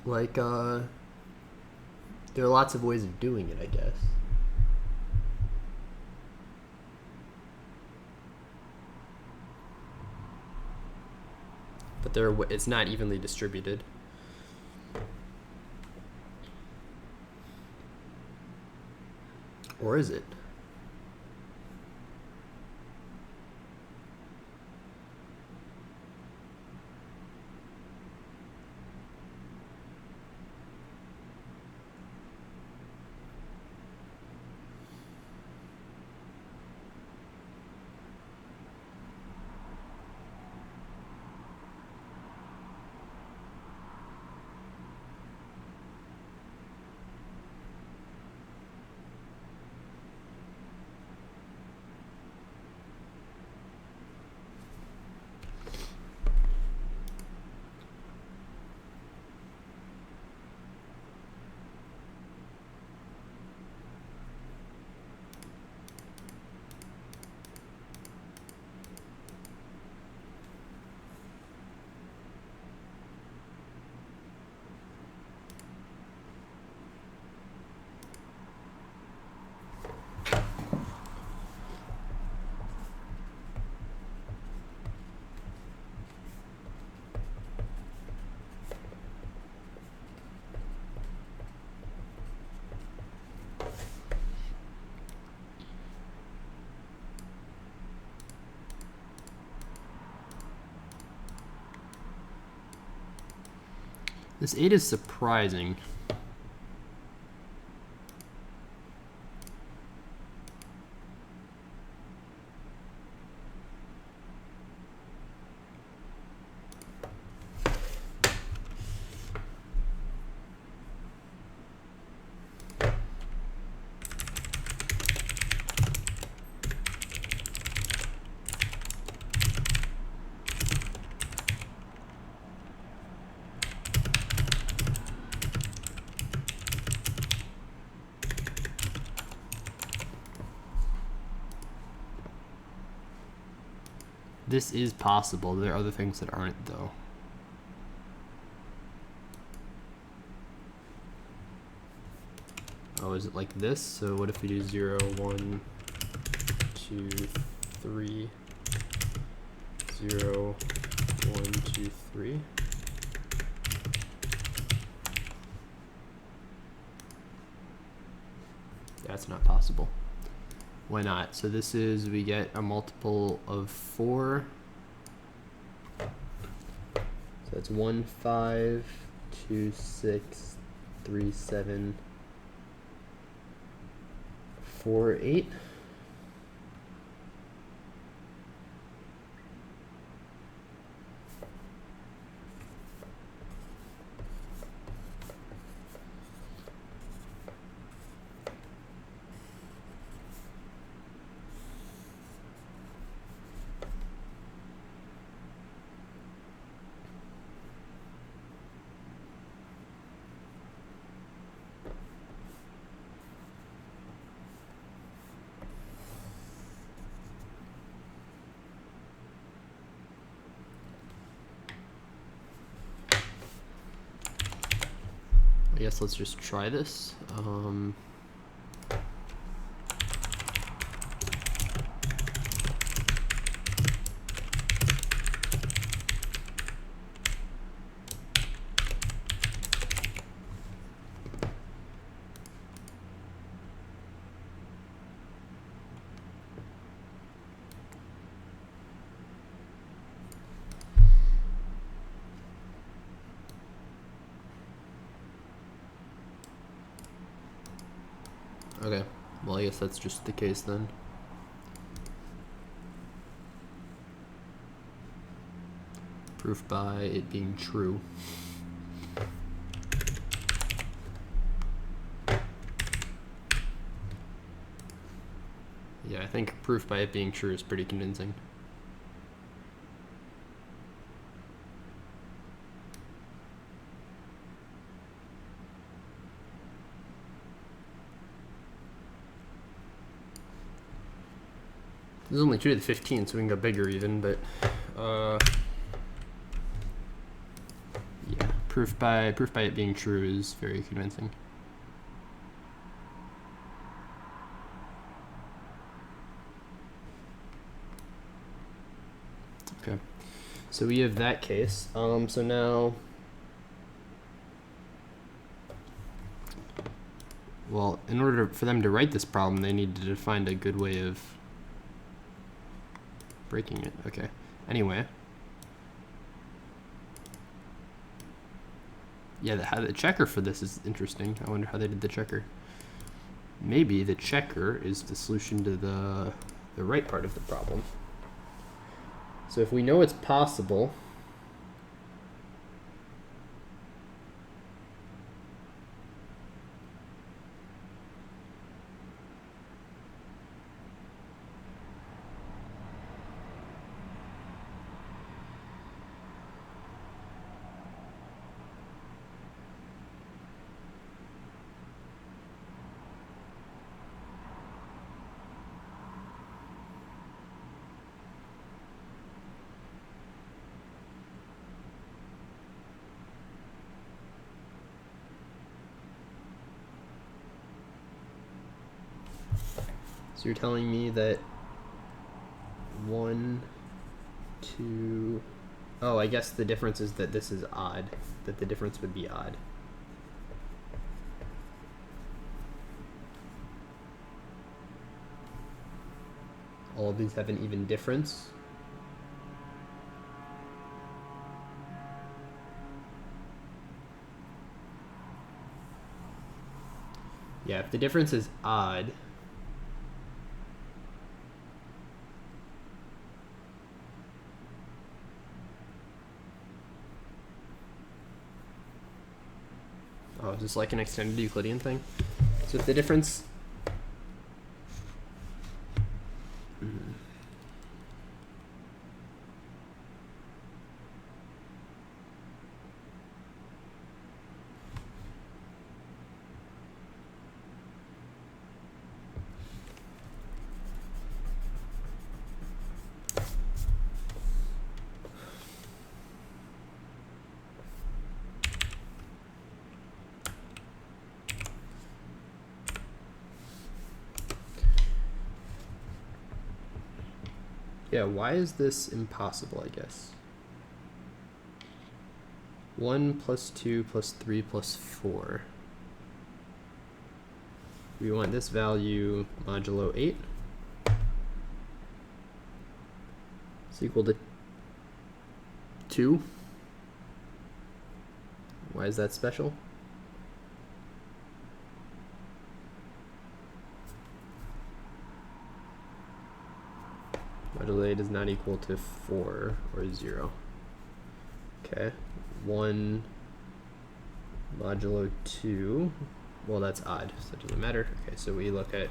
A: like there are lots of ways of doing it, I guess. But it's not evenly distributed. Or is it? This 8 is surprising. This is possible. There are other things that aren't, though. Oh, is it like this? So what if we do 0, 1, 2, 3, 0, 1, 2, 3? That's not possible. Why not? So this is, we get a multiple of 4. So that's 1, 5, 2, 6, 3, 7, 4, 8. I guess let's just try this. Okay, well, I guess that's just the case then. Proof by it being true. Yeah, I think proof by it being true is pretty convincing. This is only 2 to the 15, so we can go bigger even, but yeah, proof by it being true is very convincing. Okay, so we have that case. So now, well, in order for them to write this problem, they needed to find a good way of breaking it. Okay. Anyway. Yeah, the checker for this is interesting. I wonder how they did the checker. Maybe the checker is the solution to the right part of the problem. So if we know it's possible, so you're telling me that 1, 2, oh, I guess the difference is that this is odd, that the difference would be odd. All of these have an even difference. Yeah, if the difference is odd, oh, is this like an extended Euclidean thing? So if the difference, yeah, why is this impossible, I guess? 1 plus 2 plus 3 plus 4. We want this value modulo 8 is equal to 2. Why is that special? Modulo 8 is not equal to 4 or 0. Okay, 1 modulo 2, well that's odd, so it doesn't matter. Okay, so we look at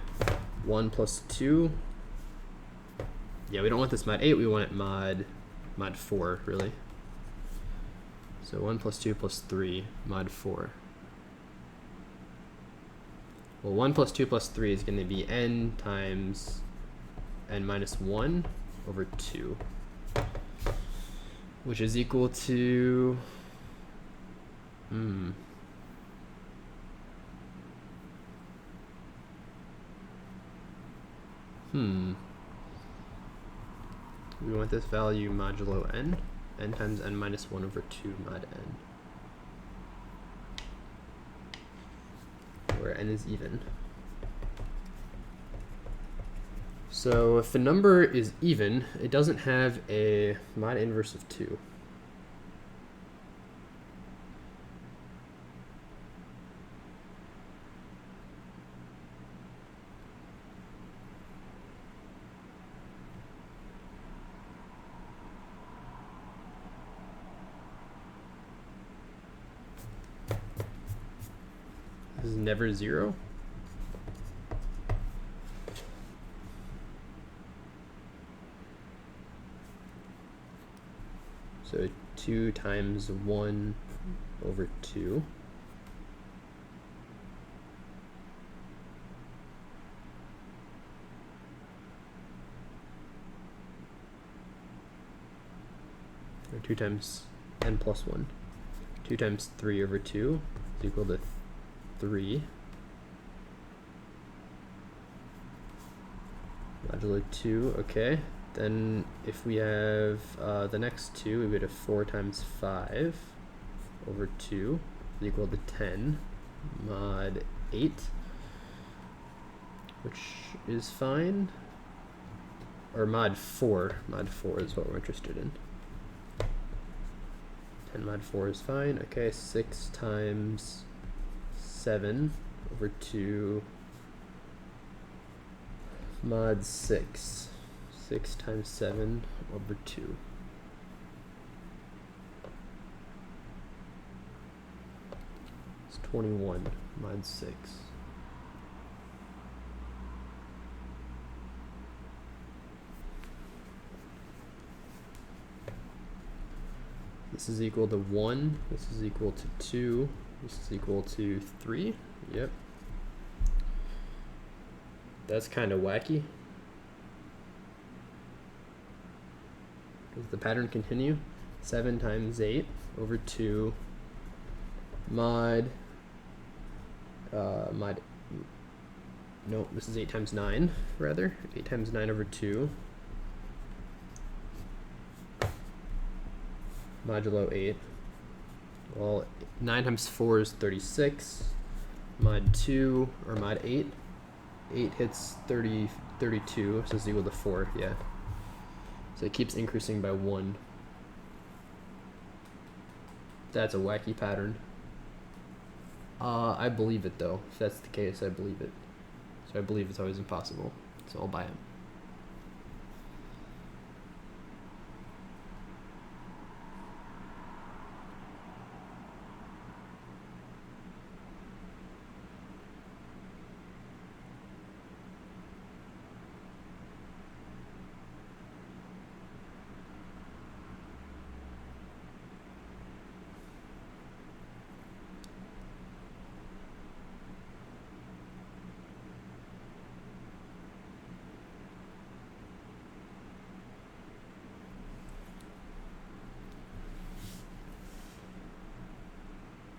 A: 1 plus 2. Yeah, we don't want this mod 8, we want it mod 4, really. So 1 plus 2 plus 3, mod 4. Well, 1 plus 2 plus 3 is going to be n times n minus 1 over 2, which is equal to, we want this value modulo n times n minus 1 over 2 mod n, where n is even. So if the number is even, it doesn't have a mod inverse of 2. This is never 0. So 2 times 1 over 2. Or 2 times n plus 1. 2 times 3 over 2 is equal to 3. Modulo 2, okay. Then if we have the next 2, we would have 4 times 5 over 2 is equal to 10 mod 8, which is fine. Or mod 4 is what we're interested in. 10 mod 4 is fine. Okay, 6 times 7 over 2 mod 6. 6 times 7 over 2. It's 21 mod 6. This is equal to 1. This is equal to 2. This is equal to 3. Yep. That's kind of wacky. Does the pattern continue? 7 times 8 over 2 mod, no, this is 8 times 9, rather. 8 times 9 over 2 modulo 8. Well, 9 times 4 is 36. Mod 2, or mod 8. 8 hits 32, so it's equal to 4, yeah. So it keeps increasing by 1. That's a wacky pattern. I believe it though. If that's the case, I believe it. So I believe it's always impossible. So I'll buy it.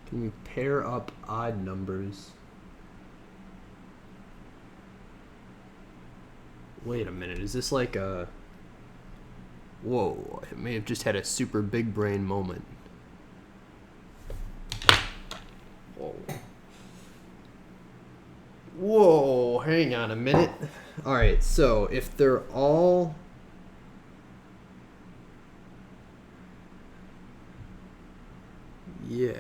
A: Can we pair up odd numbers? Wait a minute, is this like a... Whoa, I may have just had a super big brain moment. Whoa. Whoa, hang on a minute. Alright, so if they're all... Yeah.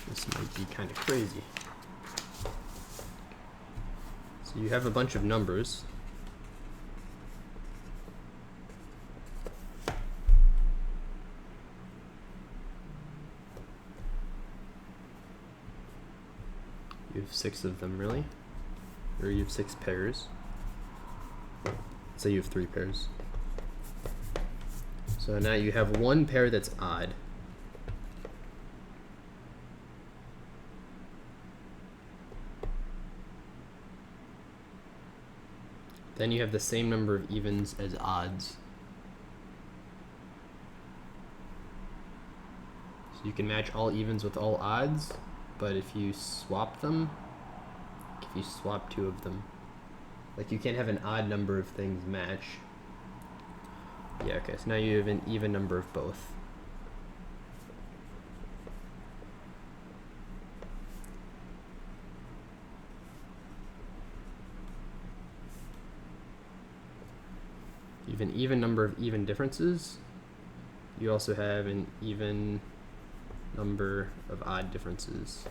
A: This might be kind of crazy. So you have a bunch of numbers. You have 6 of them, really? Or you have 6 pairs. So you have 3 pairs. So now you have one pair that's odd. Then you have the same number of evens as odds. So you can match all evens with all odds, but if you swap them, if you swap 2 of them, like you can't have an odd number of things match. Yeah, okay, so now you have an even number of both. You have an even number of even differences. You also have an even number of odd differences.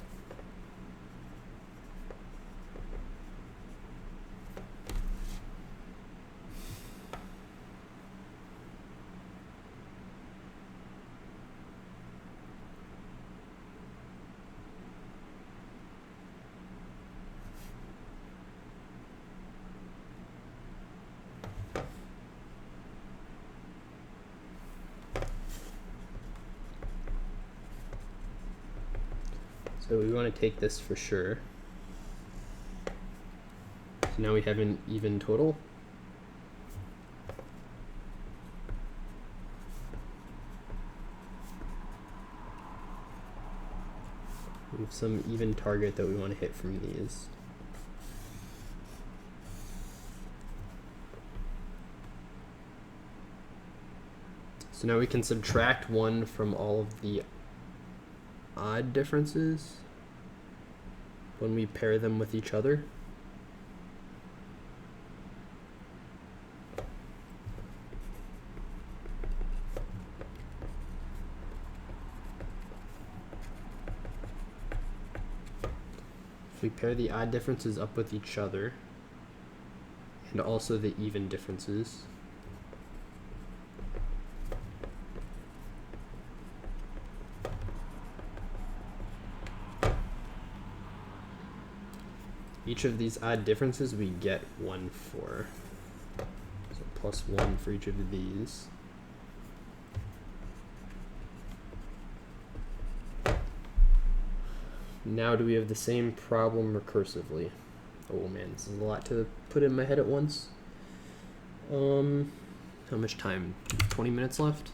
A: So we want to take this for sure. So now we have an even total. We have some even target that we want to hit from these. So now we can subtract 1 from all of the odd differences when we pair them with each other. If we pair the odd differences up with each other and also the even differences, each of these odd differences we get 1 for. So plus 1 for each of these. Now do we have the same problem recursively? Oh man, this is a lot to put in my head at once. How much time? 20 minutes left?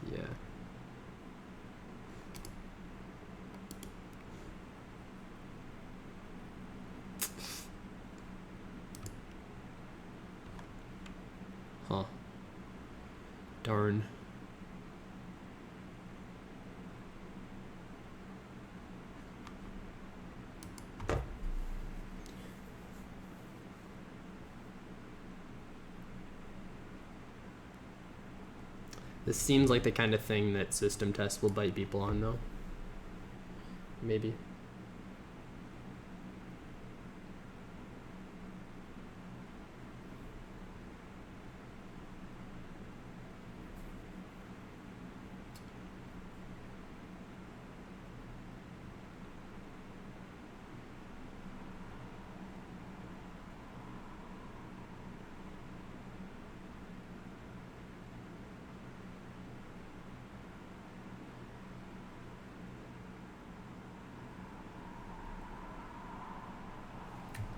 A: Yeah. Darn. This seems like the kind of thing that system tests will bite people on, though. Maybe.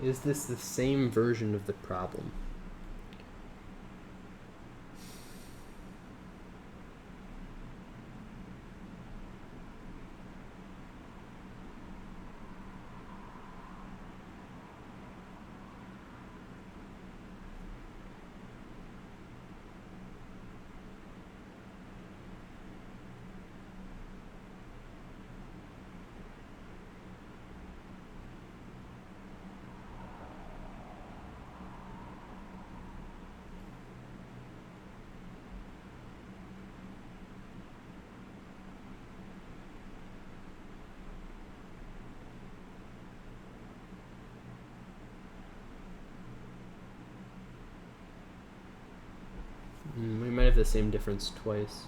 A: Is this the same version of the problem? We might have the same difference twice.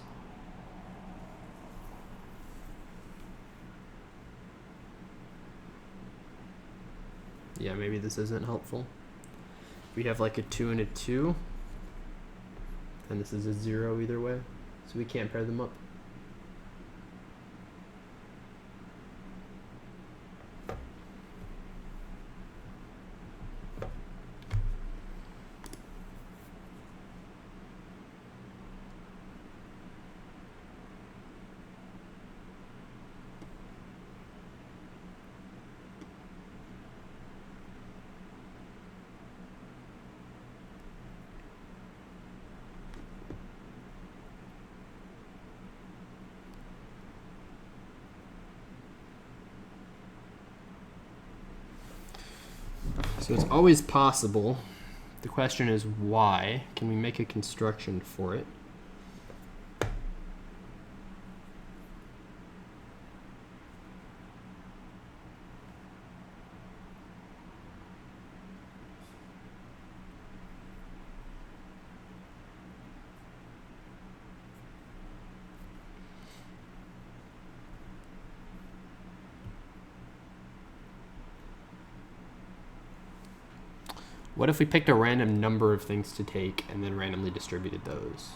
A: Yeah, maybe this isn't helpful. We have like a 2 and a 2, and this is a 0 either way, so we can't pair them up. So it's always possible. The question is why? Can we make a construction for it? What if we picked a random number of things to take and then randomly distributed those?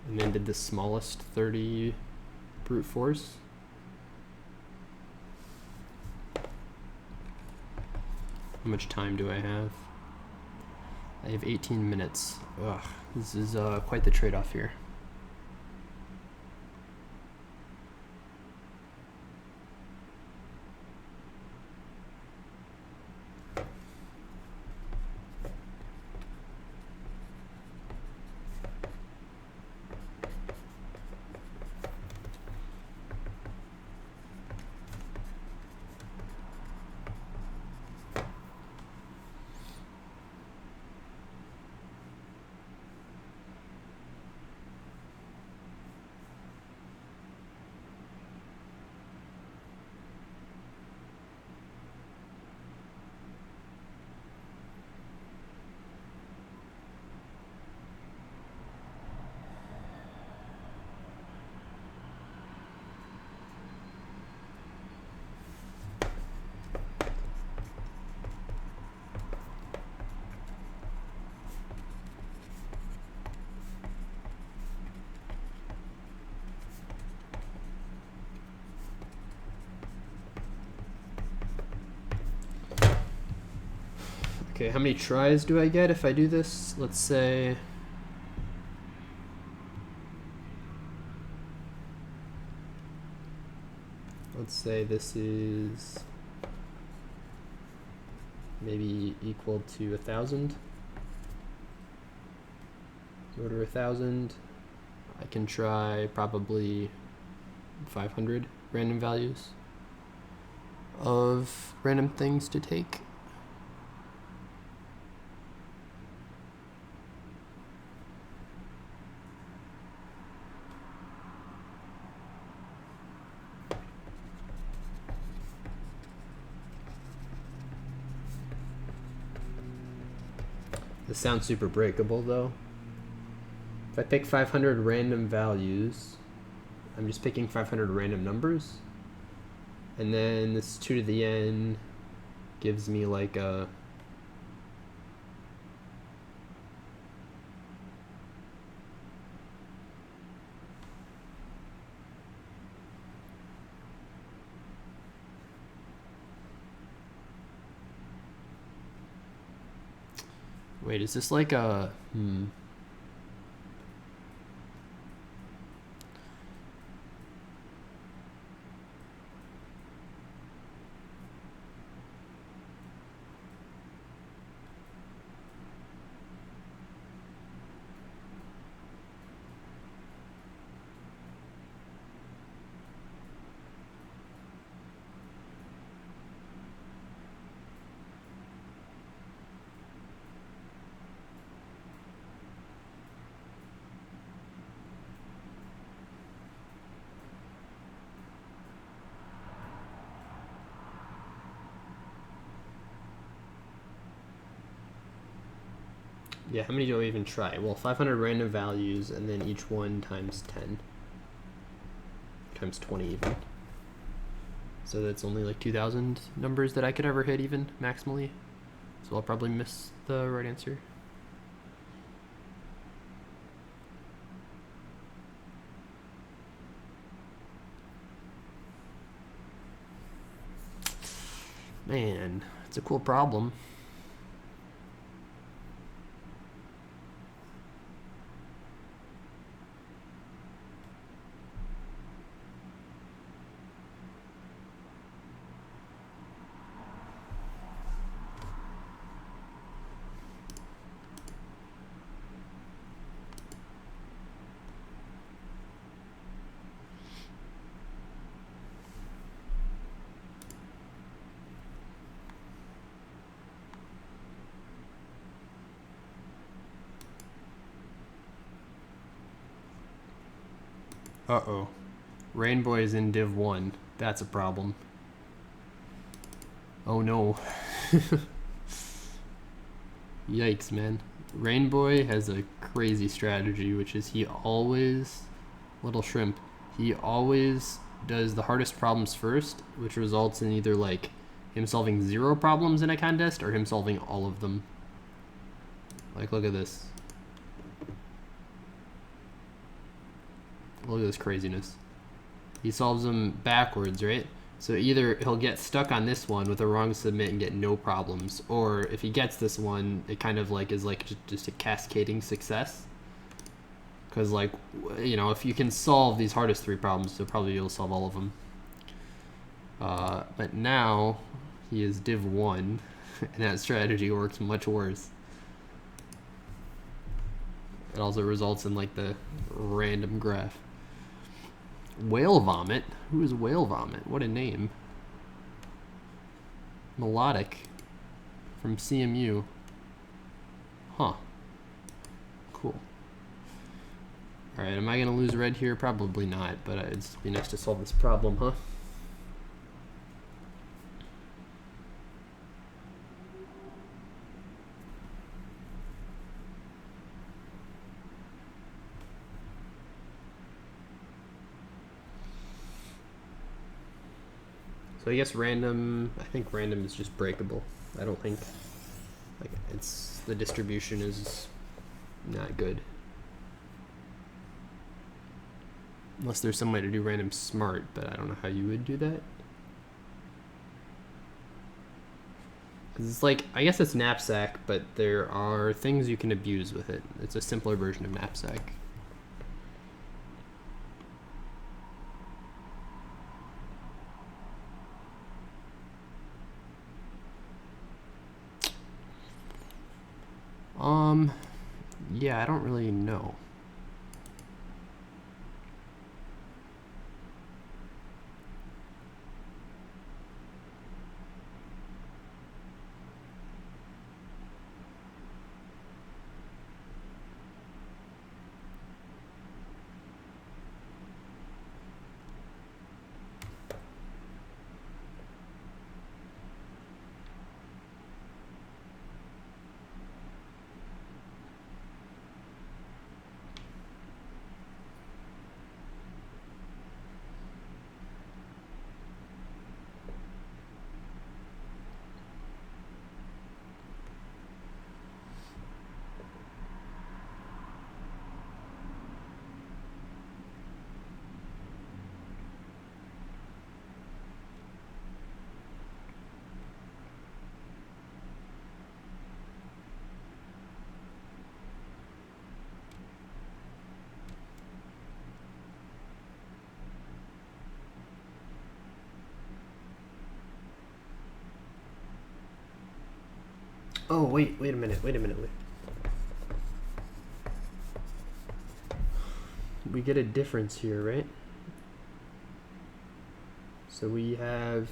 A: And then did the smallest 30 brute force? How much time do I have? I have 18 minutes. Ugh, this is quite the trade-off here. Okay, how many tries do I get if I do this? Let's say Let's say this is maybe equal to 1,000. Order 1,000. I can try probably 500 random values of random things to take. This sounds super breakable though. If I pick 500 random values, I'm just picking 500 random numbers. And then this 2 to the n gives me like a wait, is this like a yeah, how many do I even try? Well, 500 random values, and then each one times 10. Times 20 even. So that's only like 2,000 numbers that I could ever hit even, maximally. So I'll probably miss the right answer. Man, it's a cool problem. Uh-oh. Rainbow is in Div1. That's a problem. Oh no. Yikes, man. Rainbow has a crazy strategy, which is he always, little shrimp, he always does the hardest problems first, which results in either like him solving 0 problems in a contest or him solving all of them. Like, look at this. Look at this craziness. He solves them backwards, right? So either he'll get stuck on this one with a wrong submit and get no problems, or if he gets this one, it kind of like is like just a cascading success. Because like, you know, if you can solve these hardest 3 problems, you'll probably be able to solve all of them. But now he is Div1, and that strategy works much worse. It also results in like the random graph. Whale Vomit? Who is Whale Vomit? What a name. Melodic from CMU. Huh. Cool. Alright, am I going to lose red here? Probably not, but it'd be nice to solve this problem, huh? So I guess random, I think random is just breakable. I don't think, like, it's, the distribution is not good. Unless there's some way to do random smart, but I don't know how you would do that. Because it's like, I guess it's knapsack, but there are things you can abuse with it. It's a simpler version of knapsack. Yeah, I don't really know. Oh, wait a minute. We get a difference here, right? So we have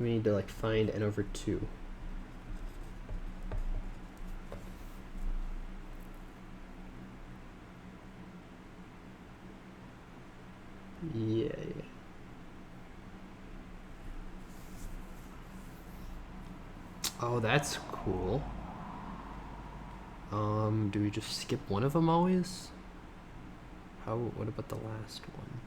A: we need to like find n over 2. Yeah. Oh, that's cool. Do we just skip one of them always? What about the last one?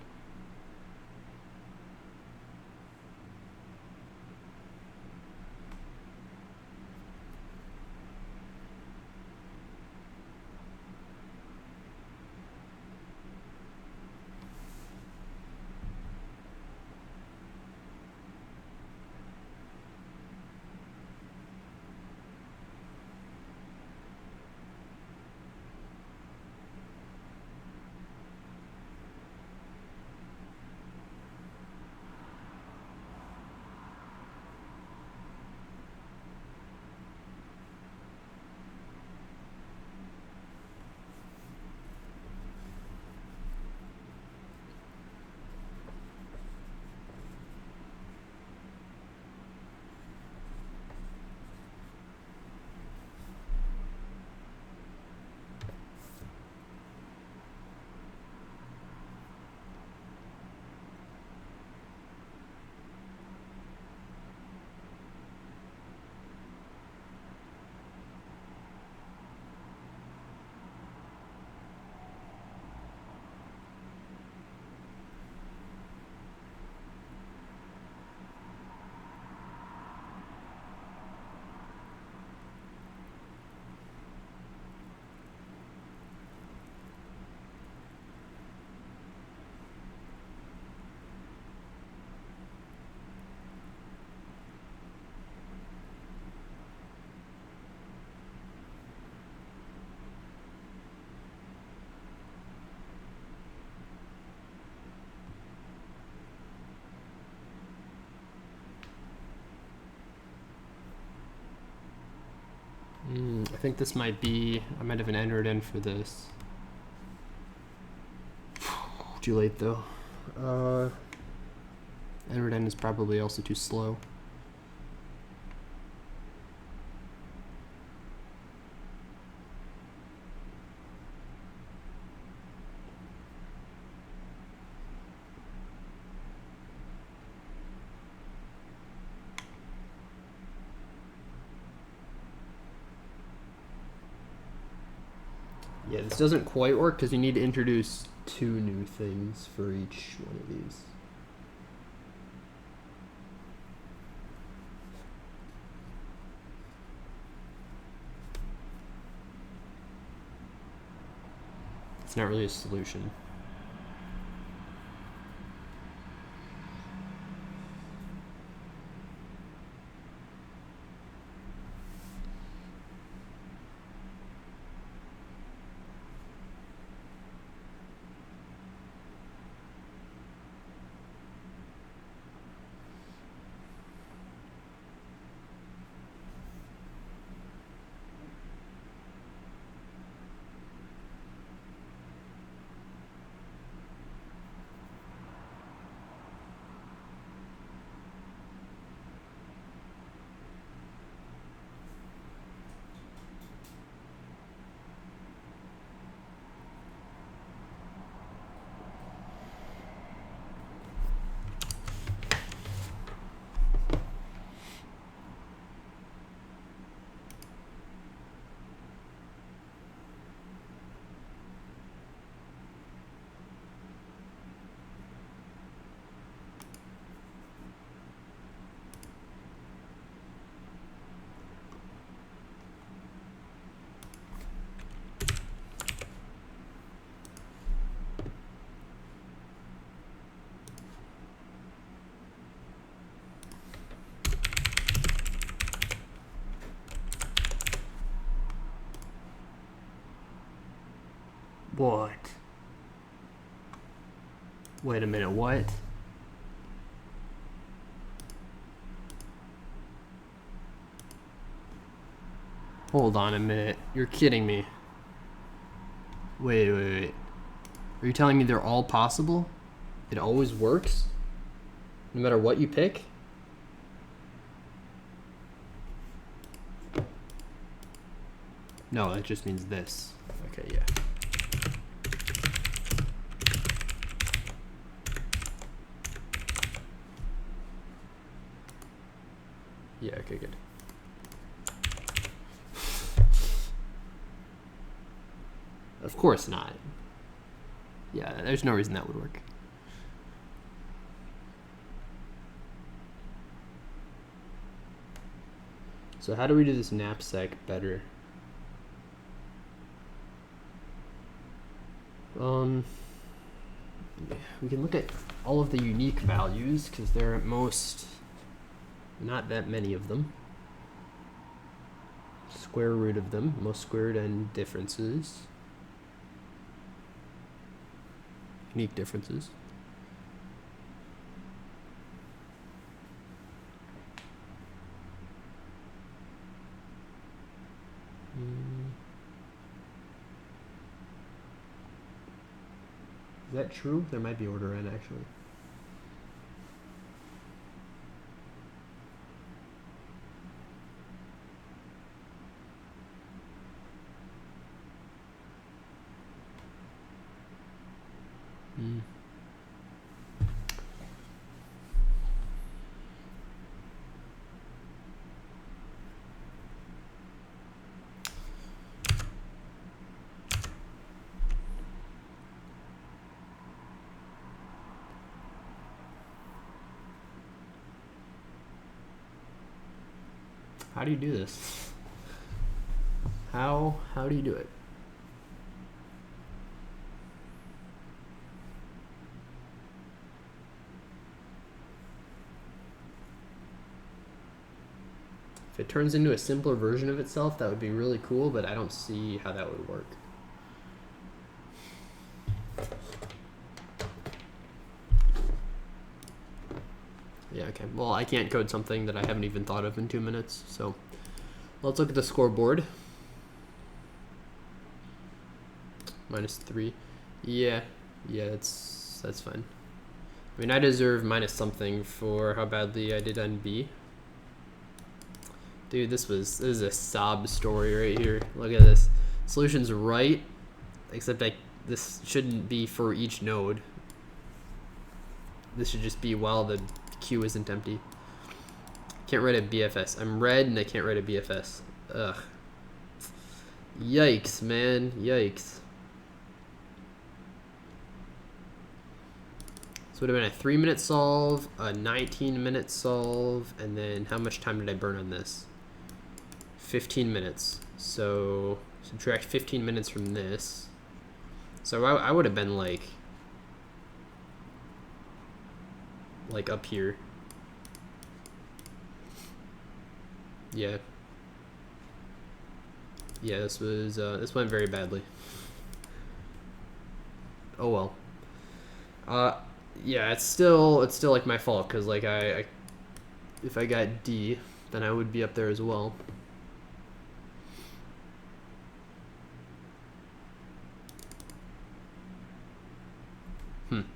A: I think this might be, I might have entered in for this. Too late though. Entered in is probably also too slow. Yeah, this doesn't quite work because you need to introduce 2 new things for each one of these. It's not really a solution. What? Wait a minute, what? Hold on a minute. You're kidding me. Wait. Are you telling me they're all possible? It always works? No matter what you pick? No, that just means this. Okay, yeah. Yeah, okay, good. Of course not. Yeah, there's no reason that would work. So how do we do this knapsack better? We can look at all of the unique values because there are at most not that many of them. Square root of them, most square root and differences. Unique differences. Is that true? There might be order n actually. How do you do this? How do you do it? If it turns into a simpler version of itself, that would be really cool, but I don't see how that would work. Yeah, okay. Well, I can't code something that I haven't even thought of in 2 minutes, so let's look at the scoreboard. -3. Yeah, that's fine. I mean, I deserve minus something for how badly I did on B. Dude, this is a sob story right here. Look at this. Solution's right, except this shouldn't be for each node. This should just be while the queue isn't empty. Can't write a BFS. I'm red and I can't write a BFS. Ugh. Yikes, man. Yikes. So it would have been a 3-minute solve, a 19-minute solve, and then how much time did I burn on this? 15 minutes. So subtract 15 minutes from this. So I would have been like up here. Yeah. Yeah, this went very badly. Oh well. Yeah, it's still like my fault, because like if I got D, then I would be up there as well.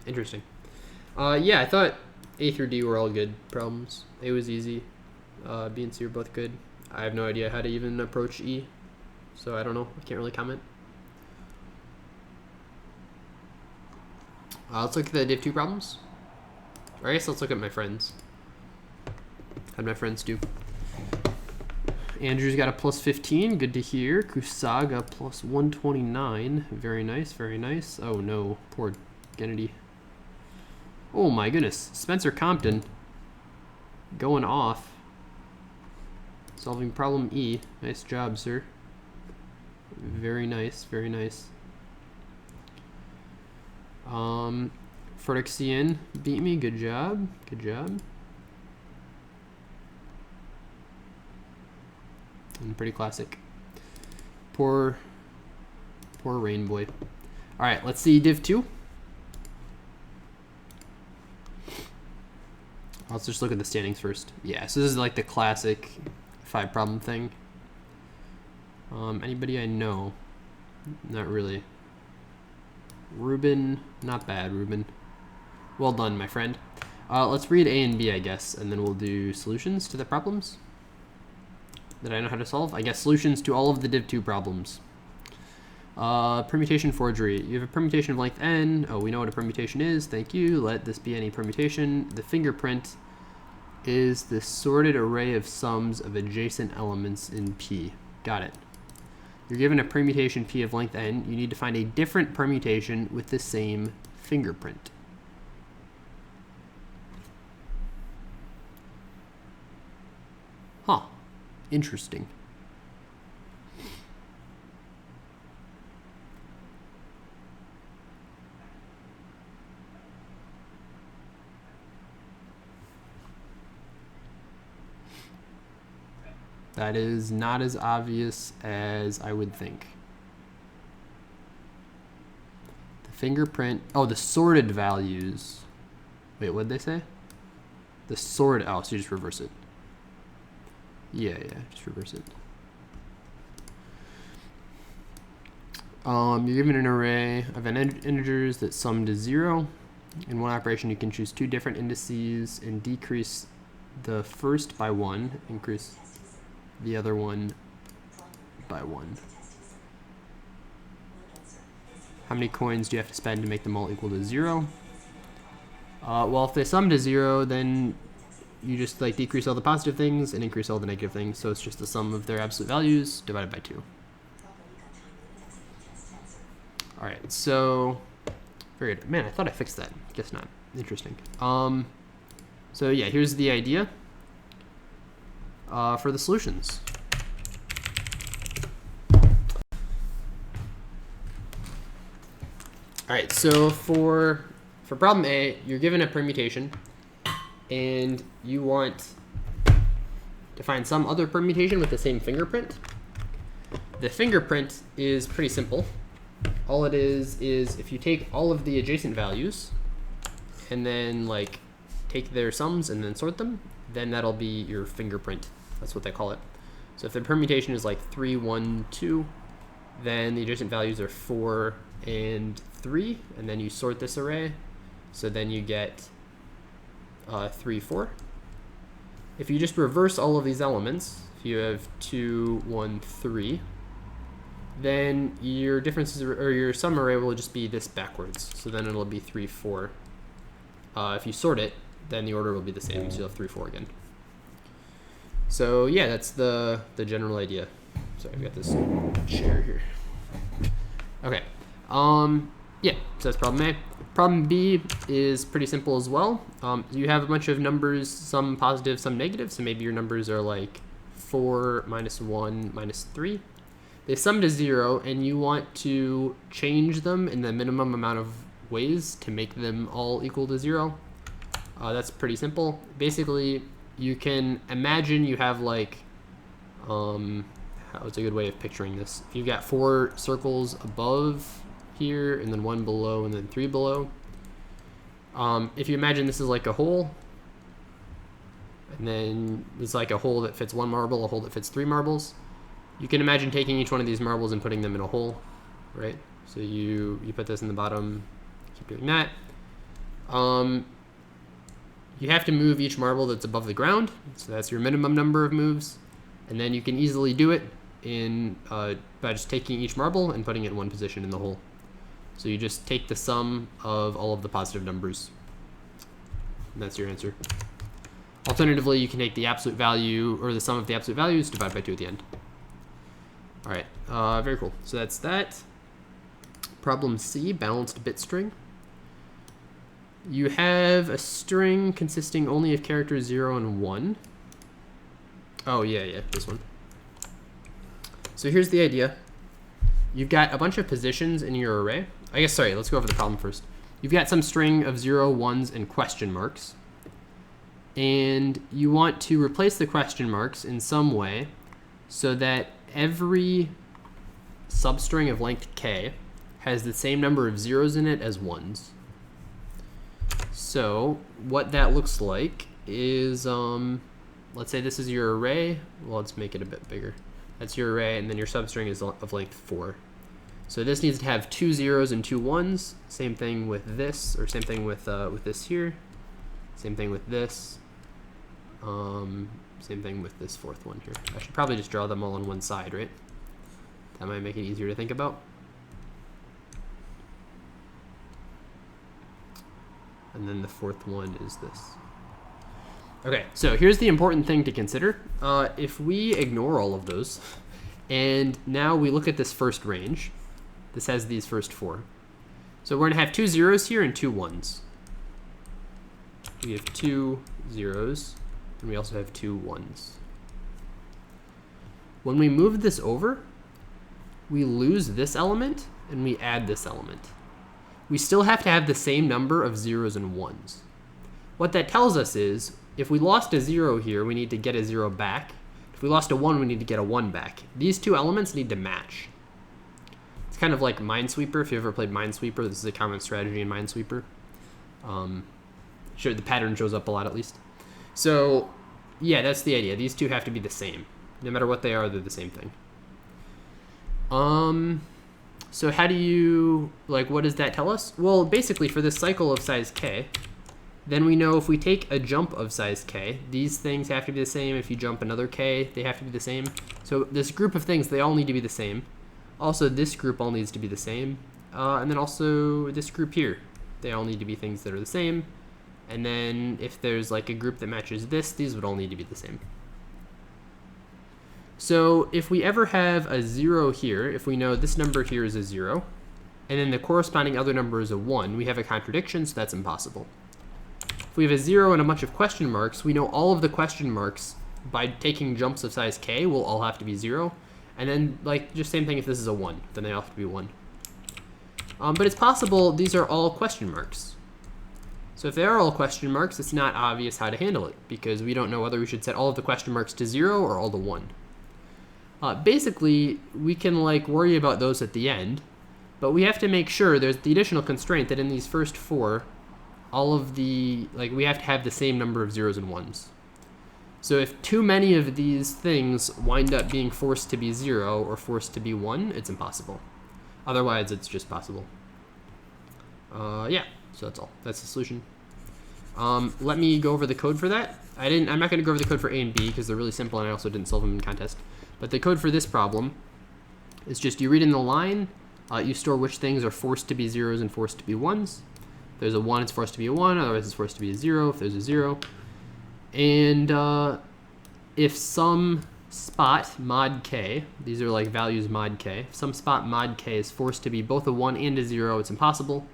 A: Interesting. Yeah, I thought A through D were all good problems. A was easy. B and C are both good. I have no idea how to even approach E, so I don't know. I can't really comment. Let's look at the Div2 problems. Or I guess let's look at my friends. How'd my friends do? Andrew's got a plus 15. Good to hear. Kusaga plus 129. Very nice, very nice. Oh no, poor Kennedy. Oh my goodness. Spencer Compton going off. Solving problem E. Nice job, sir. Very nice, very nice. Ferdixian beat me. Good job. Good job. And pretty classic. Poor Rain Boy. All right, let's see Div2. Let's just look at the standings first. Yeah, so this is like the classic 5 problem thing. Anybody I know? Not really. Ruben, not bad, Ruben. Well done, my friend. Let's read A and B, I guess, and then we'll do solutions to the problems that I know how to solve. I guess solutions to all of the Div2 problems. Permutation forgery. You have a permutation of length n. Oh, we know what a permutation is. Thank you. Let this be any permutation. The fingerprint is the sorted array of sums of adjacent elements in P. Got it. You're given a permutation P of length n. You need to find a different permutation with the same fingerprint. Huh. Interesting. That is not as obvious as I would think. The fingerprint, oh, the sorted values. Wait, what did they say? The sorted, oh, so you just reverse it. Yeah, just reverse it. You're given an array of integers that sum to 0. In one operation, you can choose 2 different indices and decrease the first by 1, increase the other one by 1. How many coins do you have to spend to make them all equal to 0? Well, if they sum to 0, then you just like decrease all the positive things and increase all the negative things. So it's just the sum of their absolute values divided by 2. All right, so very good. Man, I thought I fixed that. Guess not. Interesting. So yeah, here's the idea for the solutions. All right, so for problem A, you're given a permutation, and you want to find some other permutation with the same fingerprint. The fingerprint is pretty simple. All it is if you take all of the adjacent values and then like take their sums and then sort them, then that'll be your fingerprint. That's what they call it. So if the permutation is like 3, 1, 2, then the adjacent values are 4 and 3, and then you sort this array. So then you get 3, 4. If you just reverse all of these elements, if you have 2, 1, 3, then your differences or your sum array will just be this backwards. So then it'll be 3, 4. If you sort it, then the order will be the same. So you'll have 3, 4 again. So yeah, that's the general idea. Sorry, I've got this chair here. Okay. Yeah, so that's problem A. Problem B is pretty simple as well. You have a bunch of numbers, some positive, some negative. So maybe your numbers are like 4, -1, -3. they sum to 0, and you want to change them in the minimum amount of ways to make them all equal to 0. That's pretty simple. Basically, you can imagine you have like, what's a good way of picturing this? If you've got 4 circles above here, and then 1 below, and then 3 below. If you imagine this is like a hole, and then it's like a hole that fits 1 marble, a hole that fits 3 marbles. You can imagine taking each one of these marbles and putting them in a hole, right? So you put this in the bottom, keep doing that. You have to move each marble that's above the ground, so that's your minimum number of moves. And then you can easily do it by just taking each marble and putting it in one position in the hole. So you just take the sum of all of the positive numbers, and that's your answer. Alternatively, you can take the absolute value, or the sum of the absolute values, divided by 2 at the end. All right, very cool. So that's that. Problem C, balanced bit string. You have a string consisting only of characters 0 and 1. Oh, yeah, this one. So here's the idea. You've got a bunch of positions in your array. I guess, sorry, let's go over the problem first. You've got some string of 0, 1s, and question marks. And you want to replace the question marks in some way so that every substring of length k has the same number of 0s in it as 1s. So what that looks like is, let's say this is your array. Well, let's make it a bit bigger. That's your array, and then your substring is of length 4. So this needs to have 2 0s and 2 1s. Same thing with this, or same thing with this here. Same thing with this. Same thing with this 4th one here. I should probably just draw them all on one side, right? That might make it easier to think about. And then the 4th one is this. Okay, so here's the important thing to consider. If we ignore all of those, and now we look at this first range, this has these first 4. So we're gonna have 2 0s here and 2 1s. We have 2 0s, and we also have 2 1s. When we move this over, we lose this element, and we add this element. We still have to have the same number of 0s and 1s. What that tells us is, if we lost a 0 here, we need to get a 0 back. If we lost a 1, we need to get a 1 back. These 2 elements need to match. It's kind of like Minesweeper. If you ever played Minesweeper, this is a common strategy in Minesweeper. Sure, the pattern shows up a lot at least. So, yeah, that's the idea. These 2 have to be the same. No matter what they are, they're the same thing. So how do you, what does that tell us? Well, basically for this cycle of size k, then we know if we take a jump of size k, these things have to be the same. If you jump another k, they have to be the same. So this group of things, they all need to be the same. Also, this group all needs to be the same. And then also this group here, they all need to be things that are the same. And then if there's like a group that matches this, these would all need to be the same. So if we ever have a 0 here, if we know this number here is a 0, and then the corresponding other number is a 1, we have a contradiction, so that's impossible. If we have a 0 and a bunch of question marks, we know all of the question marks, by taking jumps of size k, will all have to be 0. And then, just same thing if this is a 1, then they all have to be 1. But it's possible these are all question marks. So if they are all question marks, it's not obvious how to handle it, because we don't know whether we should set all of the question marks to 0 or all to 1. Basically, we can worry about those at the end, but we have to make sure there's the additional constraint that in these first 4, all of the, we have to have the same number of 0s and 1s. So if too many of these things wind up being forced to be 0 or forced to be 1, it's impossible. Otherwise, it's just possible. Yeah, so that's all. That's the solution. Let me go over the code for that. I'm not going to go over the code for A and B because they're really simple, and I also didn't solve them in contest. But the code for this problem is just you read in the line, you store which things are forced to be 0s and forced to be 1s. If there's a 1, it's forced to be a 1, otherwise it's forced to be a 0 if there's a 0. And if some spot mod k, these are values mod k, if some spot mod k is forced to be both a 1 and a 0, it's impossible.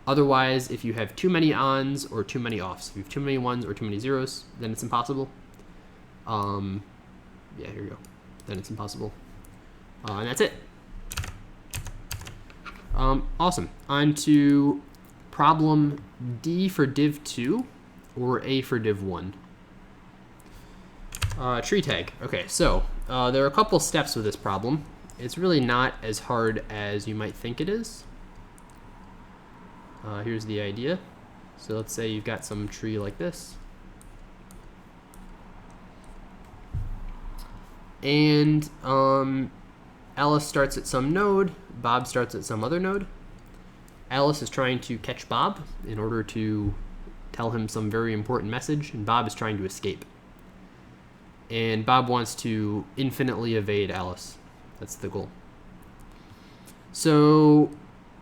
A: Otherwise, if you have too many ons or too many offs, if you have too many 1s or too many 0s, then it's impossible. Yeah, here we go. Then it's impossible. And that's it. Awesome. On to problem D for Div2 or A for Div1. Tree tag. Okay, so there are a couple steps with this problem. It's really not as hard as you might think it is. Here's the idea. So let's say you've got some tree like this. And Alice starts at some node, Bob starts at some other node. Alice is trying to catch Bob in order to tell him some very important message, and Bob is trying to escape. And Bob wants to infinitely evade Alice. That's the goal. So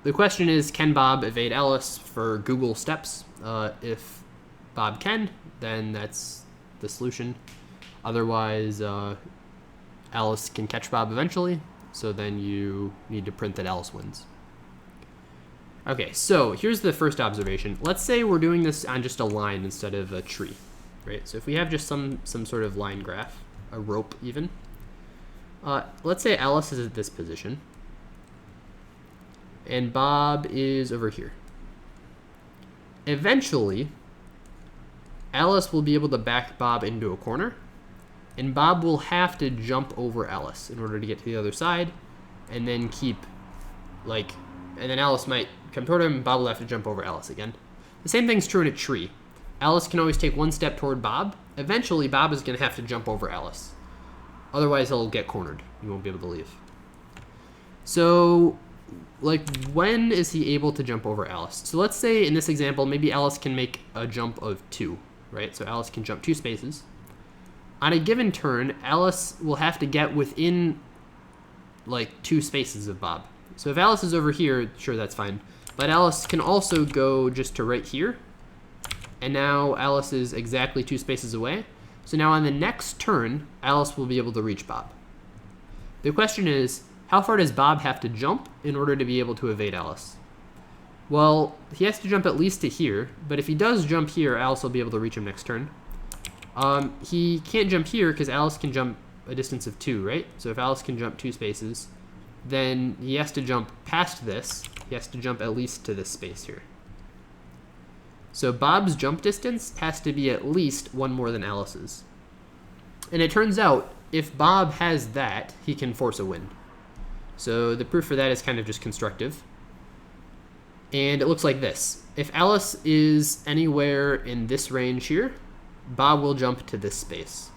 A: the question is, can Bob evade Alice for Google steps? If Bob can, then that's the solution. Otherwise, Alice can catch Bob eventually, so then you need to print that Alice wins. Okay, so here's the first observation. Let's say we're doing this on just a line instead of a tree, right? So if we have just some sort of line graph, a rope even, let's say Alice is at this position, and Bob is over here. Eventually, Alice will be able to back Bob into a corner, and Bob will have to jump over Alice in order to get to the other side, and then and then Alice might come toward him, and Bob will have to jump over Alice again. The same thing's true in a tree. Alice can always take one step toward Bob. Eventually, Bob is going to have to jump over Alice. Otherwise, he'll get cornered. He won't be able to leave. So, when is he able to jump over Alice? So let's say in this example, maybe Alice can make a jump of 2, right? So Alice can jump 2 spaces. On a given turn, Alice will have to get within 2 spaces of Bob. So if Alice is over here, sure, that's fine. But Alice can also go just to right here. And now Alice is exactly 2 spaces away. So now on the next turn, Alice will be able to reach Bob. The question is, how far does Bob have to jump in order to be able to evade Alice? Well, he has to jump at least to here, but if he does jump here, Alice will be able to reach him next turn. He can't jump here because Alice can jump a distance of 2, right? So if Alice can jump 2 spaces, then he has to jump past this. He has to jump at least to this space here. So Bob's jump distance has to be at least 1 more than Alice's. And it turns out, if Bob has that, he can force a win. So the proof for that is kind of just constructive. And it looks like this. If Alice is anywhere in this range here, Bob will jump to this space.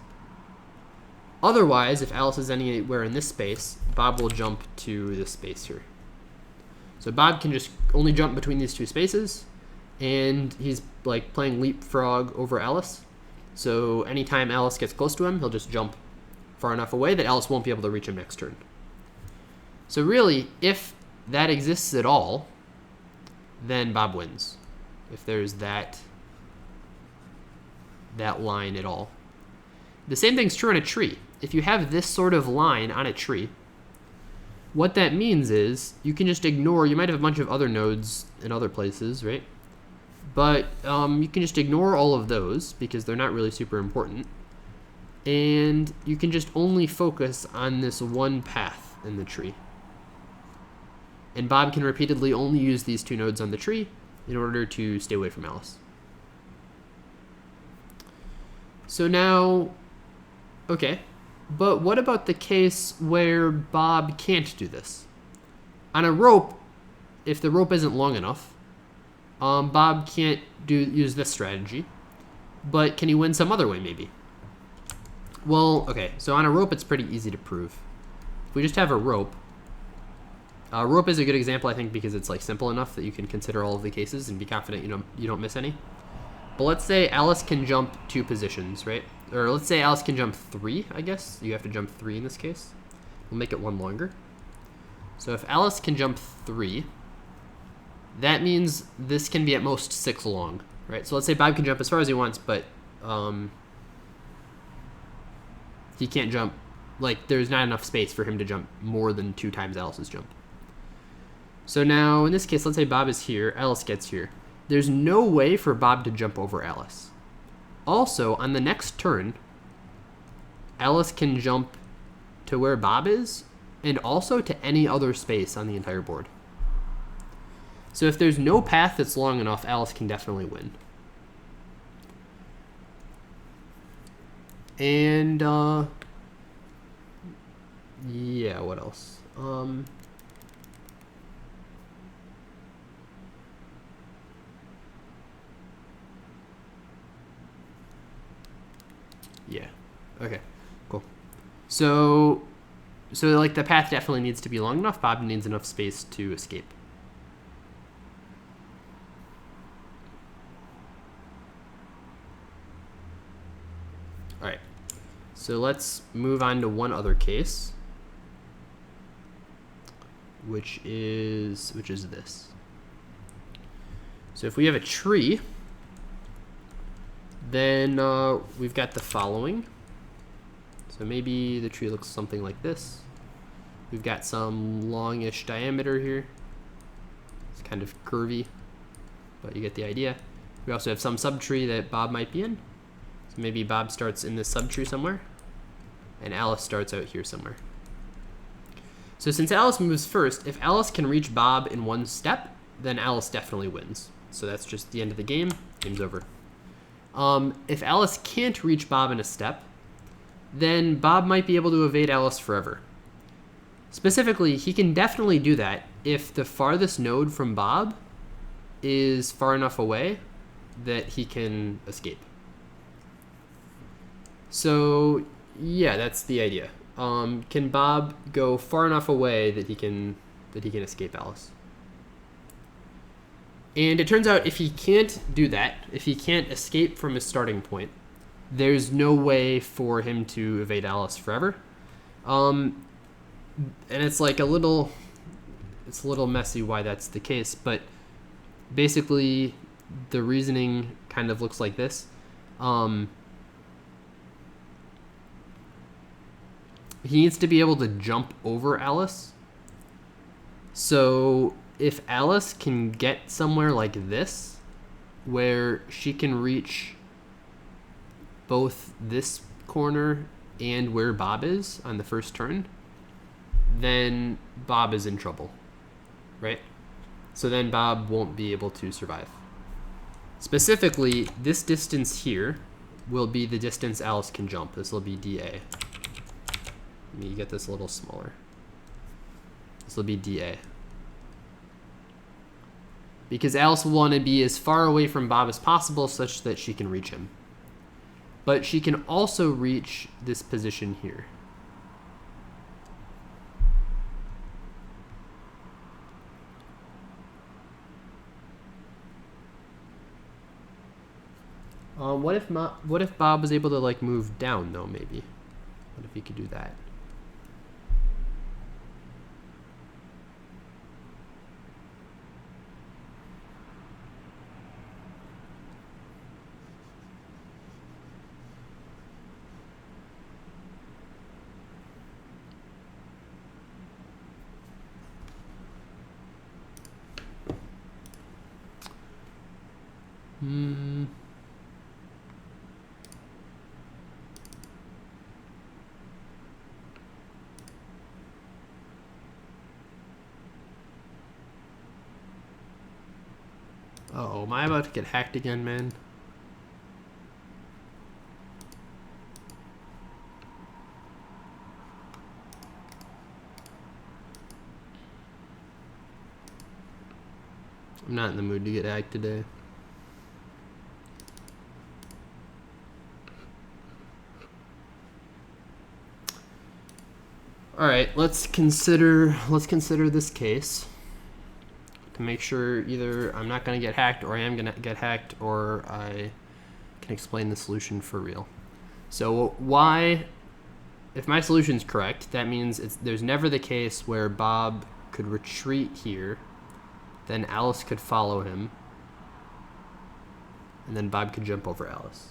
A: Otherwise, if Alice is anywhere in this space, Bob will jump to this space here. So Bob can just only jump between these 2 spaces, and he's playing leapfrog over Alice. So anytime Alice gets close to him, he'll just jump far enough away that Alice won't be able to reach him next turn. So really, if that exists at all, then Bob wins. If there's that line at all. The same thing's true in a tree. If you have this sort of line on a tree, what that means is you can just ignore, you might have a bunch of other nodes in other places, right? But you can just ignore all of those because they're not really super important. And you can just only focus on this one path in the tree. And Bob can repeatedly only use these 2 nodes on the tree in order to stay away from Alice. So now, okay, but what about the case where Bob can't do this? On a rope, if the rope isn't long enough, Bob can't use this strategy, but can he win some other way maybe? Well, okay, so on a rope it's pretty easy to prove. If we just have a rope is a good example, I think, because it's simple enough that you can consider all of the cases and be confident you don't miss any. But let's say Alice can jump 2 positions, right? Or let's say Alice can jump 3, I guess. You have to jump 3 in this case. We'll make it 1 longer. So if Alice can jump 3, that means this can be at most 6 long, right? So let's say Bob can jump as far as he wants, but he can't jump, there's not enough space for him to jump more than 2 times Alice's jump. So now, in this case, let's say Bob is here, Alice gets here. There's no way for Bob to jump over Alice. Also, on the next turn, Alice can jump to where Bob is, and also to any other space on the entire board. So if there's no path that's long enough, Alice can definitely win. And yeah, what else? Yeah. Okay. Cool. So like the path definitely needs to be long enough. Bob needs enough space to escape. All right. So let's move on to one other case, which is this. So if we have a tree, then we've got the following. So maybe the tree looks something like this. We've got some longish diameter here. It's kind of curvy, but you get the idea. We also have some subtree that Bob might be in. So maybe Bob starts in this subtree somewhere, and Alice starts out here somewhere. So since Alice moves first, if Alice can reach Bob in one step, then Alice definitely wins. So that's just the end of the game. Game's over. If Alice can't reach Bob in a step, then Bob might be able to evade Alice forever. Specifically, he can definitely do that if the farthest node from Bob is far enough away that he can escape. So yeah, that's the idea. Can Bob go far enough away that he can escape Alice? And it turns out if he can't do that, if he can't escape from his starting point, there's no way for him to evade Alice forever. And it's like it's a little messy why that's the case, but basically the reasoning kind of looks like this. He needs to be able to jump over Alice. So if Alice can get somewhere like this, where she can reach both this corner and where Bob is on the first turn, then Bob is in trouble, right? So then Bob won't be able to survive. Specifically, this distance here will be the distance Alice can jump. This will be DA. Let me get this a little smaller. This will be DA. Because Alice will want to be as far away from Bob as possible such that she can reach him. But she can also reach this position here. What if Bob was able to like move down though, maybe? What if he could do that? Uh-oh, am I about to get hacked again, man? I'm not in the mood to get hacked today. All right, let's consider this case to make sure either I'm not going to get hacked or I am going to get hacked or I can explain the solution for real. So why, if my solution is correct, that means there's never the case where Bob could retreat here, then Alice could follow him, and then Bob could jump over Alice.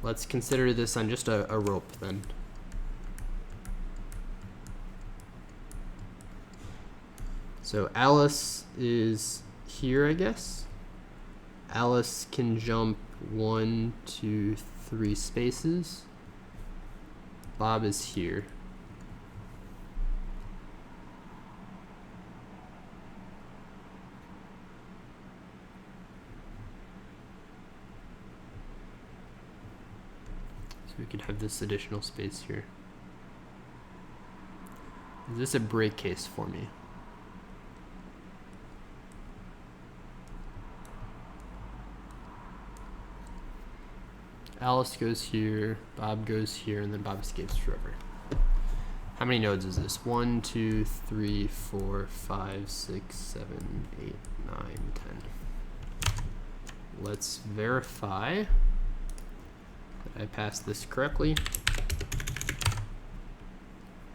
A: Let's consider this on just a rope then. So Alice is here, I guess. Alice can jump 1, 2, 3 spaces. Bob is here. So we could have this additional space here. Is this a break case for me? Alice goes here, Bob goes here, and then Bob escapes forever. How many nodes is this? 1, 2, 3, 4, 5, 6, 7, 8, 9, 10. Let's verify that I passed this correctly.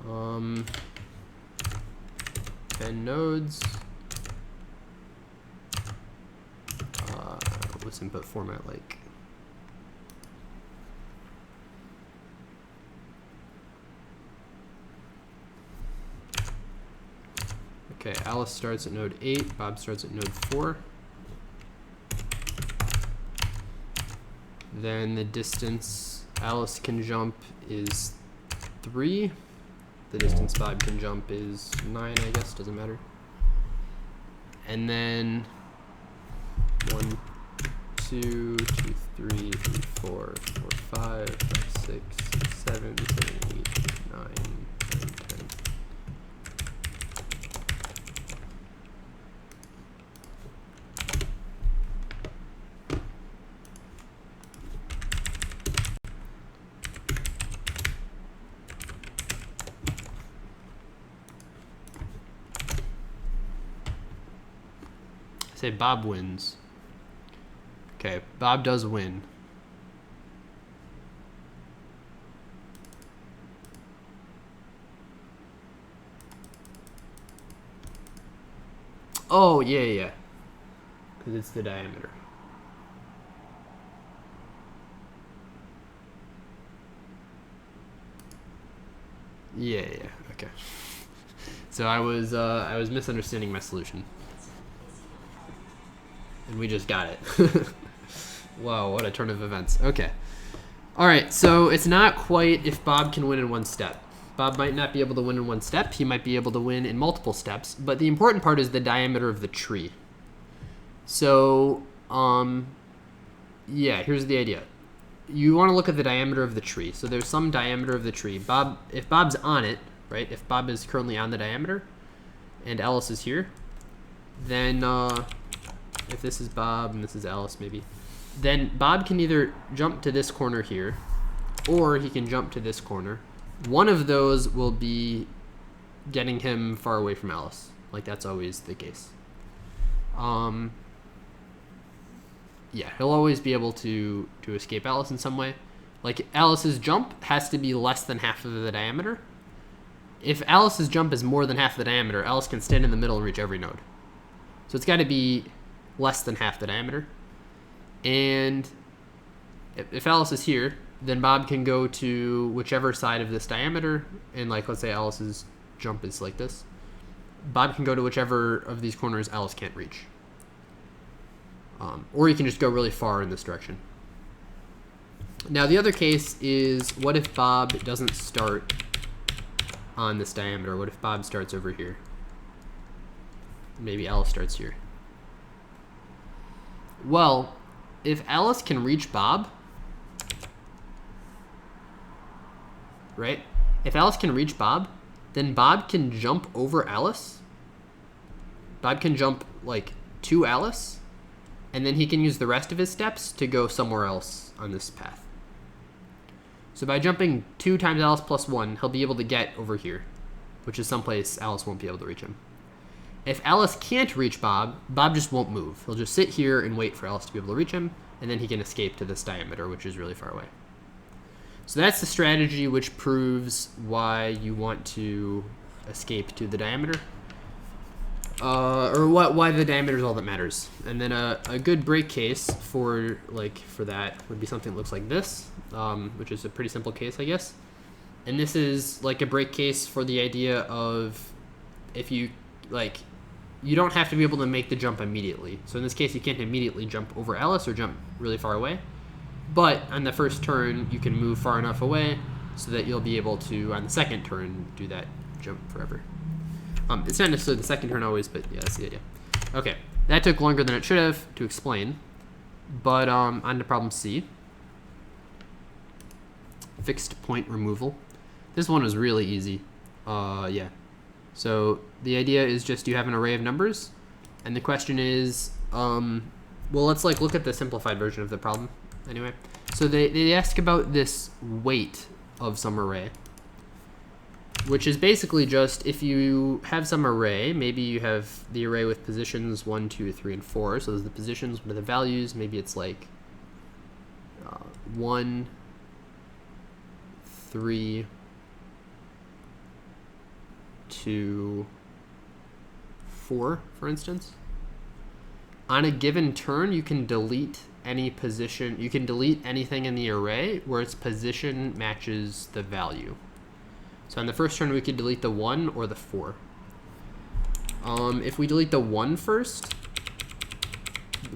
A: 10 nodes. What's input format like? Okay, Alice starts at node 8, Bob starts at node 4. Then the distance Alice can jump is 3. The distance Bob can jump is 9, I guess, doesn't matter. And then 1, 2, 2, 3, 3, 4, 4, 5, 5, 6, 7, 8, 9, 10. Say Bob wins. Okay, Bob does win. Oh, yeah. Because it's the diameter. Yeah, okay. So I was misunderstanding my solution. And we just got it. Wow, what a turn of events. Okay. All right, so it's not quite if Bob can win in one step. Bob might not be able to win in one step. He might be able to win in multiple steps. But the important part is the diameter of the tree. So, yeah, here's the idea. You want to look at the diameter of the tree. So there's some diameter of the tree. If Bob's on it, right? If Bob is currently on the diameter, and Alice is here, then if this is Bob and this is Alice maybe, then Bob can either jump to this corner here, or he can jump to this corner. One of those will be getting him far away from Alice. Like, that's always the case. Yeah, he'll always be able to escape Alice in some way. Like, Alice's jump has to be less than half of the diameter. If Alice's jump is more than half the diameter, Alice can stand in the middle and reach every node. So it's got to be less than half the diameter. And if Alice is here, then Bob can go to whichever side of this diameter, and like, let's say Alice's jump is like this. Bob can go to whichever of these corners Alice can't reach. Or you can just go really far in this direction. Now the other case is, what if Bob doesn't start on this diameter? What if Bob starts over here? Maybe Alice starts here. Well, if Alice can reach Bob, right? If Alice can reach Bob, then Bob can jump over Alice. Bob can jump like to Alice, and then he can use the rest of his steps to go somewhere else on this path. So by jumping 2 times Alice plus 1, he'll be able to get over here, which is someplace Alice won't be able to reach him. If Alice can't reach Bob, Bob just won't move. He'll just sit here and wait for Alice to be able to reach him, and then he can escape to this diameter, which is really far away. So that's the strategy which proves why you want to escape to the diameter. Or why the diameter is all that matters. And then a good break case for that would be something that looks like this, which is a pretty simple case, I guess. And this is like a break case for the idea of if you, like, you don't have to be able to make the jump immediately. So in this case, you can't immediately jump over Alice or jump really far away. But on the first turn, you can move far enough away so that you'll be able to, on the second turn, do that jump forever. It's not necessarily the second turn always, but yeah, that's the idea. Okay, that took longer than it should have to explain. But on to problem C. Fixed point removal. This one was really easy. Yeah. So the idea is just you have an array of numbers, and the question is, well, let's like look at the simplified version of the problem anyway. So they ask about this weight of some array, which is basically just if you have some array, maybe you have the array with positions 1, 2, 3, and 4. So those are the positions. What are the values? Maybe it's like 1, 3, 2, 4, for instance. On a given turn, you can delete any position. You can delete anything in the array where its position matches the value. So on the first turn, we could delete the 1 or the 4. If we delete the 1 first,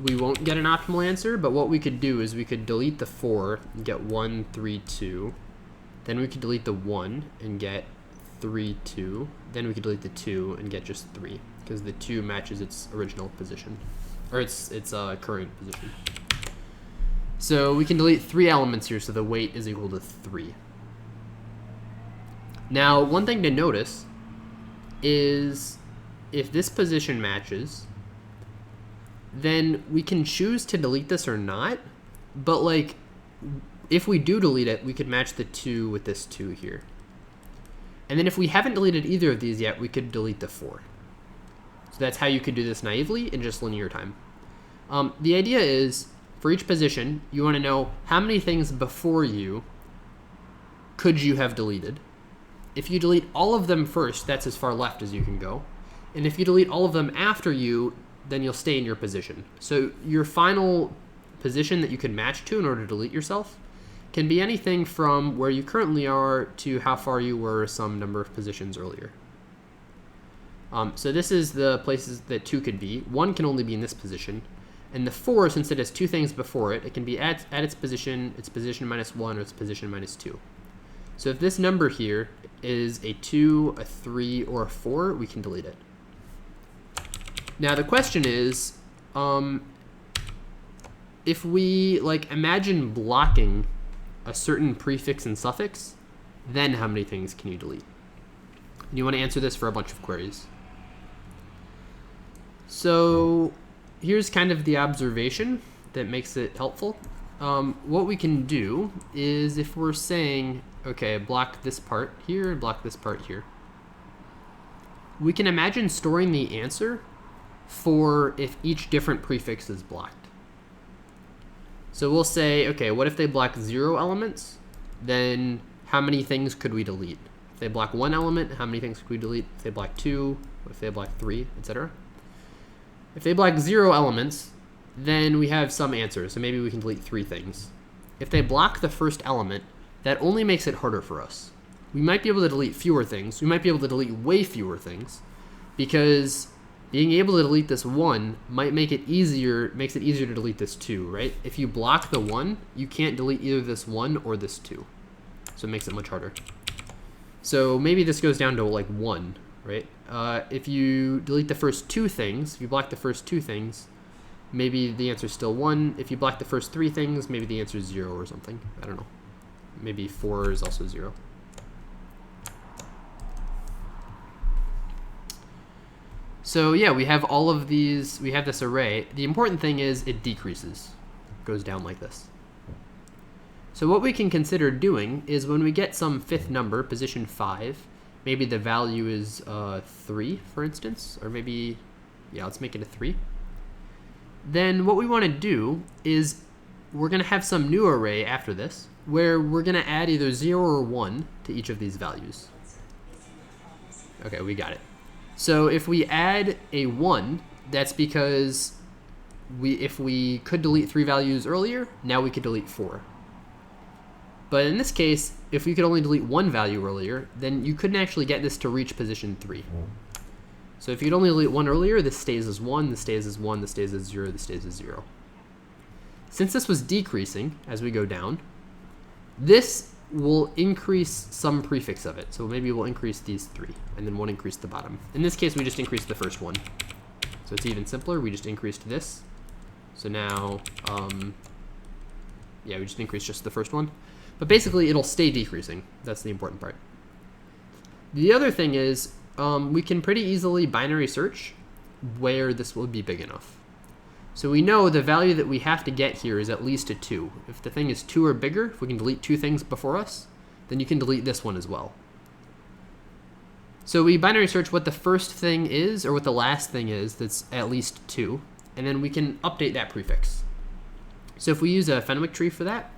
A: we won't get an optimal answer, but what we could do is we could delete the 4 and get 1, 3, 2. Then we could delete the 1 and get 3, 2. Then we could delete the 2 and get just 3, because the 2 matches its original position, or its current position. So we can delete 3 elements here, so the weight is equal to 3. Now, one thing to notice is if this position matches, then we can choose to delete this or not, but like if we do delete it, we could match the 2 with this 2 here. And then if we haven't deleted either of these yet, we could delete the 4. So that's how you could do this naively in just linear time. The idea is, for each position, you want to know how many things before you could you have deleted. If you delete all of them first, that's as far left as you can go. And if you delete all of them after you, then you'll stay in your position. So your final position that you can match to in order to delete yourself can be anything from where you currently are to how far you were some number of positions earlier. So this is the places that 2 could be. 1 can only be in this position. And the 4, since it has 2 things before it, it can be at its position minus 1, or its position minus 2. So if this number here is a 2, a 3, or a 4, we can delete it. Now the question is, if we like imagine blocking a certain prefix and suffix, then how many things can you delete? And you want to answer this for a bunch of queries. So here's kind of the observation that makes it helpful. What we can do is if we're saying, okay, block this part here and block this part here, we can imagine storing the answer for if each different prefix is blocked. So we'll say, okay, what if they block 0 elements? Then how many things could we delete? If they block 1 element, how many things could we delete? If they block 2, if they block 3, etc. If they block 0 elements, then we have some answer, so maybe we can delete 3 things. If they block the first element, that only makes it harder for us. We might be able to delete fewer things. We might be able to delete way fewer things, because being able to delete this 1 might makes it easier to delete this 2, right? If you block the 1, you can't delete either this 1 or this 2. So it makes it much harder. So maybe this goes down to like 1, right? If you delete the first 2 things, if you block the first 2 things, maybe the answer is still 1. If you block the first 3 things, maybe the answer is 0 or something. I don't know. Maybe 4 is also 0. So yeah, we have all of these, we have this array. The important thing is it decreases. It goes down like this. So what we can consider doing is when we get some 5th number, position 5, maybe the value is 3, for instance, or maybe, yeah, let's make it a 3. Then what we want to do is we're going to have some new array after this, where we're going to add either 0 or 1 to each of these values. Okay, we got it. So if we add a 1, that's because if we could delete 3 values earlier, now we could delete 4. But in this case, if we could only delete 1 value earlier, then you couldn't actually get this to reach position 3. So if you could only delete 1 earlier, this stays as 1, this stays as 1, this stays as 0, this stays as 0. Since this was decreasing as we go down, this will increase some prefix of it. So maybe we'll increase these 3, and then 1 increase the bottom. In this case, we just increased the first one. So it's even simpler. We just increased this. So now, yeah, we just increased just the first one. But basically, it'll stay decreasing. That's the important part. The other thing is, we can pretty easily binary search where this will be big enough. So we know the value that we have to get here is at least a 2. If the thing is 2 or bigger, if we can delete 2 things before us, then you can delete this one as well. So we binary search what the first thing is, or what the last thing is that's at least 2, and then we can update that prefix. So if we use a Fenwick tree for that,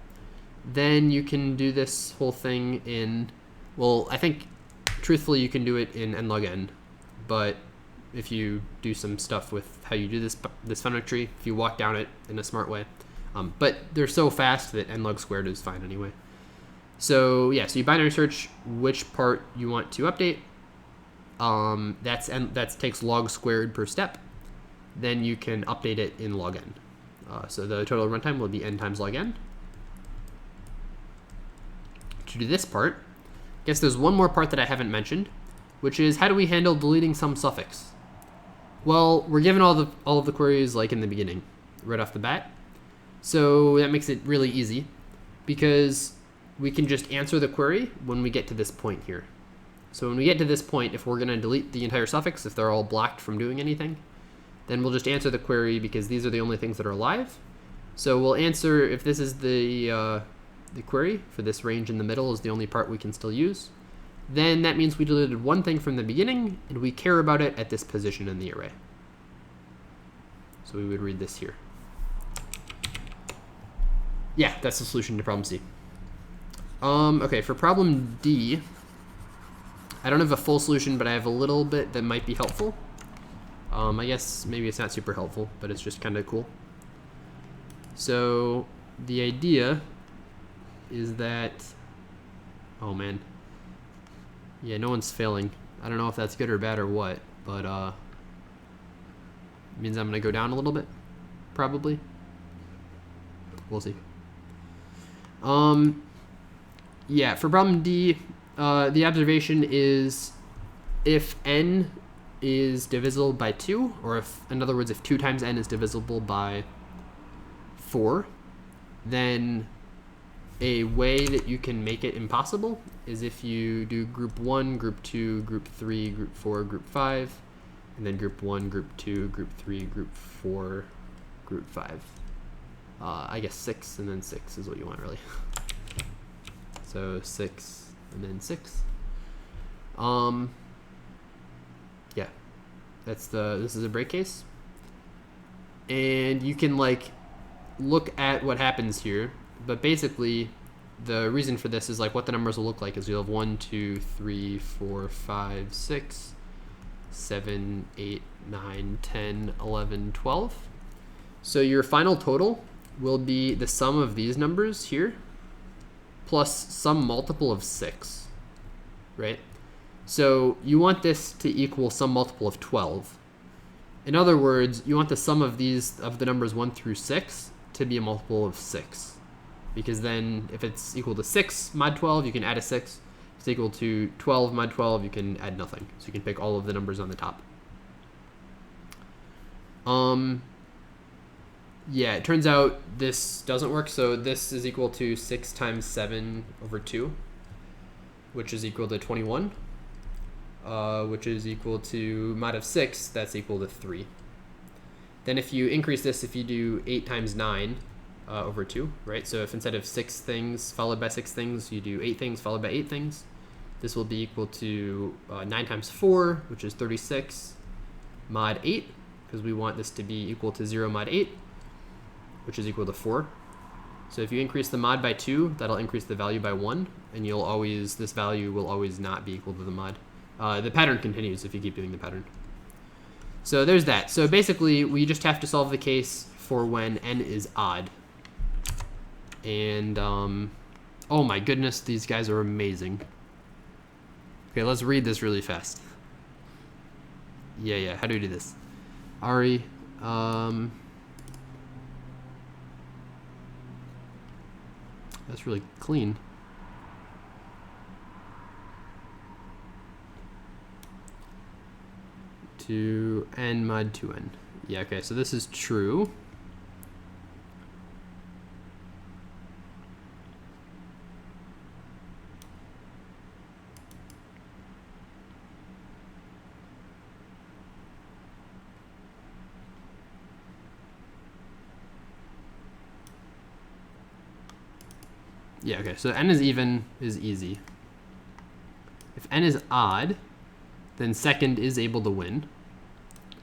A: then you can do this whole thing in, well, I think truthfully you can do it in n log n, but if you do some stuff with how you do this Fenwick tree, if you walk down it in a smart way. But they're so fast that n log squared is fine anyway. So yeah, so you binary search which part you want to update. That takes log squared per step. Then you can update it in log n. So the total runtime will be n times log n. To do this part, I guess there's one more part that I haven't mentioned, which is how do we handle deleting some suffix? Well, we're given all of the queries like in the beginning, right off the bat. So that makes it really easy because we can just answer the query when we get to this point here. So when we get to this point, if we're going to delete the entire suffix, if they're all blocked from doing anything, then we'll just answer the query because these are the only things that are alive. So we'll answer if this is the query for this range in the middle is the only part we can still use. Then that means we deleted one thing from the beginning, and we care about it at this position in the array. So we would read this here. Yeah, that's the solution to problem C. Okay, for problem D, I don't have a full solution, but I have a little bit that might be helpful. I guess maybe it's not super helpful, but it's just kind of cool. So the idea is that, oh man. Yeah, no one's failing. I don't know if that's good or bad or what, but it means I'm gonna go down a little bit, probably. We'll see. Yeah, for problem D, the observation is if n is divisible by 2, or if, in other words, if 2 times n is divisible by 4, then a way that you can make it impossible is if you do group 1, group 2, group 3, group 4, group 5, and then group 1, group 2, group 3, group 4, group 5. I guess 6 and then 6 is what you want, really. So 6 and then 6. Yeah, this is a break case. And you can like look at what happens here. But basically, the reason for this is like what the numbers will look like is you'll have 1, 2, 3, 4, 5, 6, 7, 8, 9, 10, 11, 12. So your final total will be the sum of these numbers here plus some multiple of 6, right? So you want this to equal some multiple of 12. In other words, you want the sum of the numbers 1 through 6 to be a multiple of 6. Because then if it's equal to 6 mod 12, you can add a 6. If it's equal to 12 mod 12, you can add nothing. So you can pick all of the numbers on the top. Yeah, it turns out this doesn't work. So this is equal to 6 times 7 over 2, which is equal to 21, which is equal to mod of 6, that's equal to 3. Then if you increase this, if you do 8 times 9, over 2, right? So if instead of 6 things followed by 6 things, you do 8 things followed by 8 things, this will be equal to 9 times 4, which is 36, mod 8, because we want this to be equal to 0 mod 8, which is equal to 4. So if you increase the mod by 2, that'll increase the value by 1, and this value will always not be equal to the mod. The pattern continues if you keep doing the pattern. So there's that. So basically, we just have to solve the case for when n is odd. And, oh my goodness, these guys are amazing. Okay, let's read this really fast. Yeah. How do we do this? Ari, that's really clean. To n mod 2n. Yeah, okay, so this is true. Yeah, okay, so n is even is easy. If n is odd, then second is able to win.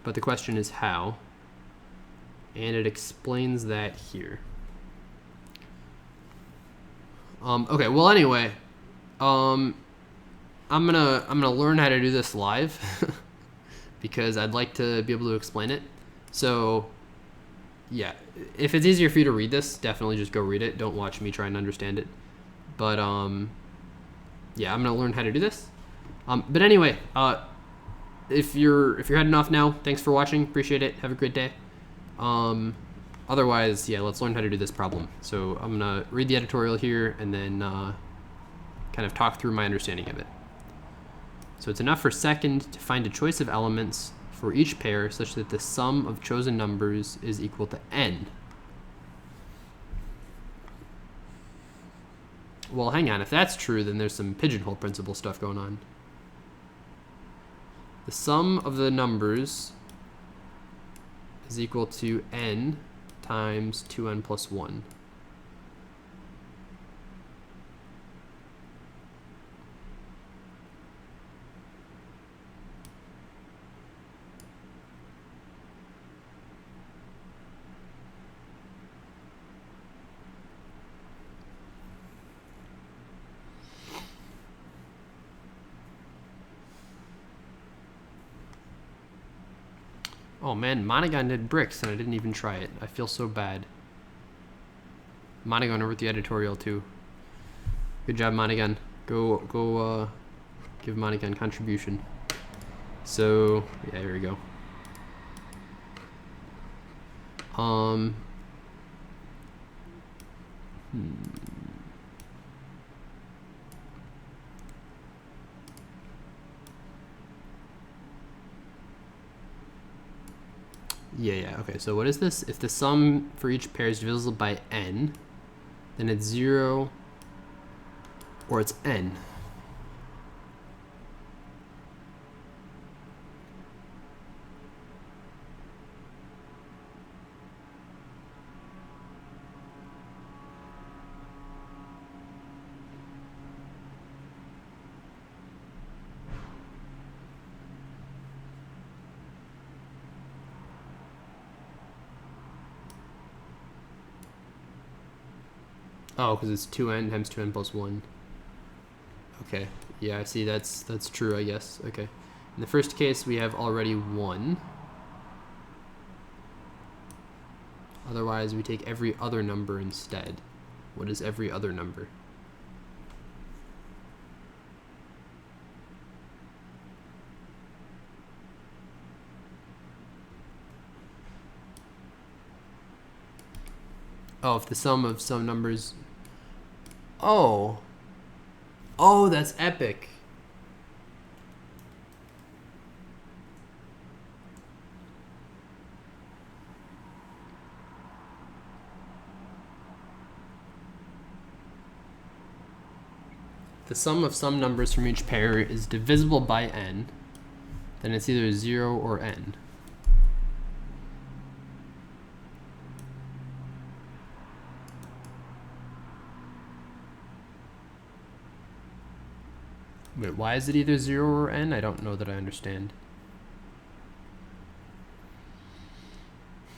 A: But the question is how. And it explains that here. Okay, well anyway, I'm gonna learn how to do this live because I'd like to be able to explain it. So yeah, if it's easier for you to read this, definitely just go read it. Don't watch me try and understand it. But yeah, I'm gonna learn how to do this. But anyway, if you're heading off now, thanks for watching. Appreciate it. Have a great day. Otherwise, yeah, let's learn how to do this problem. So I'm gonna read the editorial here and then kind of talk through my understanding of it. So it's enough for second to find a choice of elements for each pair such that the sum of chosen numbers is equal to n. Well, hang on. If that's true, then there's some pigeonhole principle stuff going on. The sum of the numbers is equal to n times 2n plus 1. Oh man, Monogon did bricks and I didn't even try it. I feel so bad. Monogon wrote the editorial too. Good job, Monogon. Go give Monogon contribution. So yeah, here we go. Yeah, okay, so what is this? If the sum for each pair is divisible by n, then it's 0 or it's n. Oh, because it's 2n times 2n plus 1. Okay, yeah, I see, that's true, I guess. Okay. In the first case, we have already 1. Otherwise, we take every other number instead. What is every other number? Oh, if the sum of some numbers... Oh, that's epic. The sum of some numbers from each pair is divisible by n, then it's either 0 or n. Wait, why is it either 0 or n? I don't know that I understand.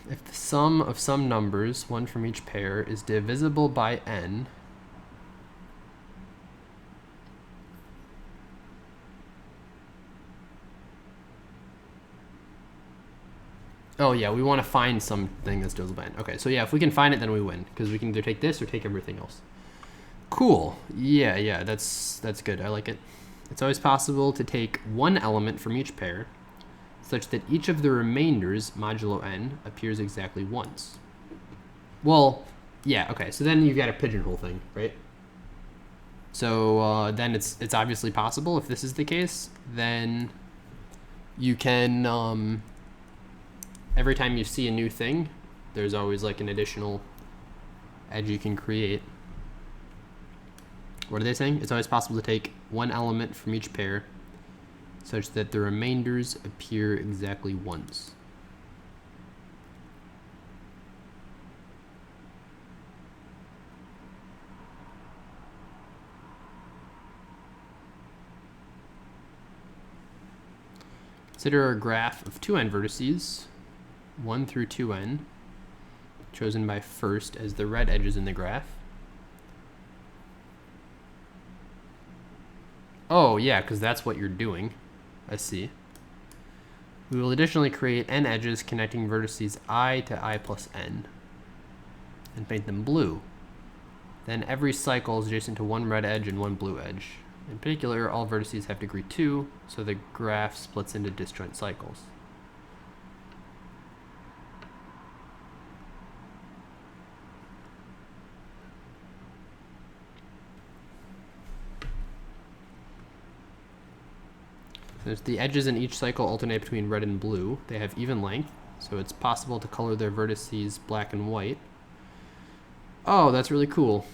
A: If the sum of some numbers, one from each pair, is divisible by n, oh yeah, we want to find something that's divisible by n. Okay, so yeah, if we can find it, then we win, because we can either take this or take everything else. Cool. Yeah, that's good. I like it. It's always possible to take one element from each pair, such that each of the remainders modulo n appears exactly once. Well, yeah, okay, so then you've got a pigeonhole thing, right? So then it's obviously possible. If this is the case, then you can, every time you see a new thing, there's always like an additional edge you can create. What are they saying? It's always possible to take one element from each pair such that the remainders appear exactly once. Consider a graph of 2n vertices, 1 through 2n, chosen by first as the red edges in the graph. Oh, yeah, because that's what you're doing. I see. We will additionally create n edges connecting vertices I to I plus n and paint them blue. Then every cycle is adjacent to one red edge and one blue edge. In particular, all vertices have degree 2, so the graph splits into disjoint cycles. Since the edges in each cycle alternate between red and blue, they have even length, so it's possible to color their vertices black and white. Oh, that's really cool.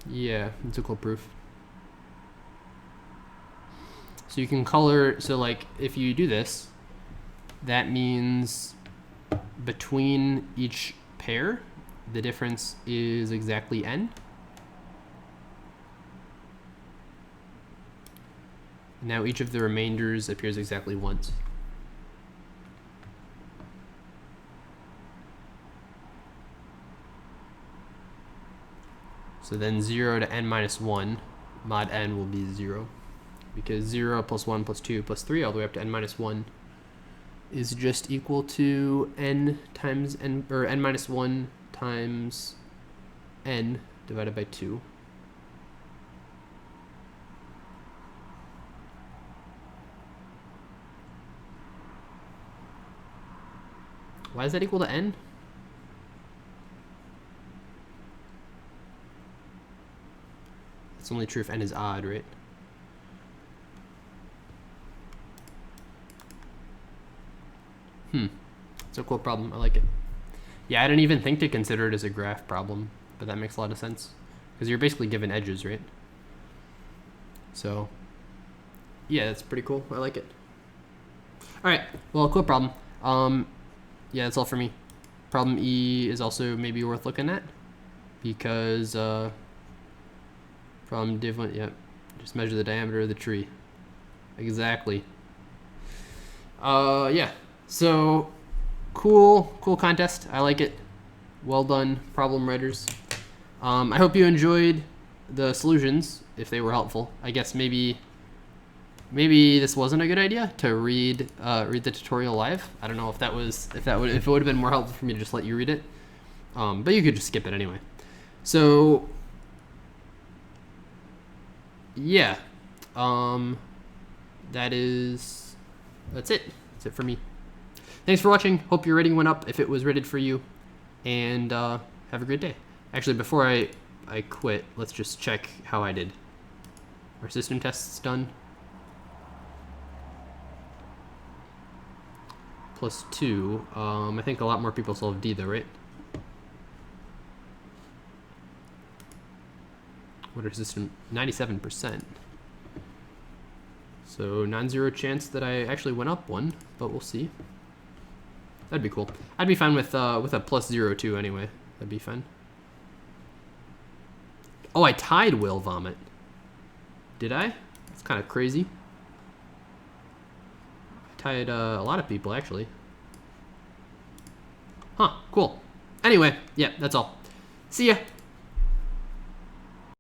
A: Yeah, it's a cool proof. So you can color, so like if you do this, that means between each pair, the difference is exactly n. Now each of the remainders appears exactly once. So then 0 to n minus 1, mod n will be 0. Because 0 plus 1 plus 2 plus 3 all the way up to n minus 1 is just equal to n times n, or n minus 1 times n divided by 2. Why is that equal to n? It's only true if n is odd, right? It's a cool problem. I like it. Yeah, I didn't even think to consider it as a graph problem, but that makes a lot of sense. Because you're basically given edges, right? So, yeah, that's pretty cool. I like it. Alright, well, cool problem. Yeah, that's all for me. Problem E is also maybe worth looking at. Because, problem Div1, yeah, just measure the diameter of the tree. Exactly. Yeah. So, cool contest. I like it. Well done, problem writers. I hope you enjoyed the solutions, if they were helpful. I guess maybe this wasn't a good idea to read the tutorial live. I don't know if it would have been more helpful for me to just let you read it. But you could just skip it anyway. So, yeah. That's it. That's it for me. Thanks for watching. Hope your rating went up if it was rated for you. And have a great day. Actually, before I quit, let's just check how I did. Our system test's done. +2. I think a lot more people solved D though, right? What are system? 97%. So non-zero chance that I actually went up one, but we'll see. That'd be cool. I'd be fine with a +0 too anyway. That'd be fine. Oh, I tied Will Vomit. Did I? That's kind of crazy. I tied a lot of people actually. Huh, cool. Anyway, yeah, that's all. See ya.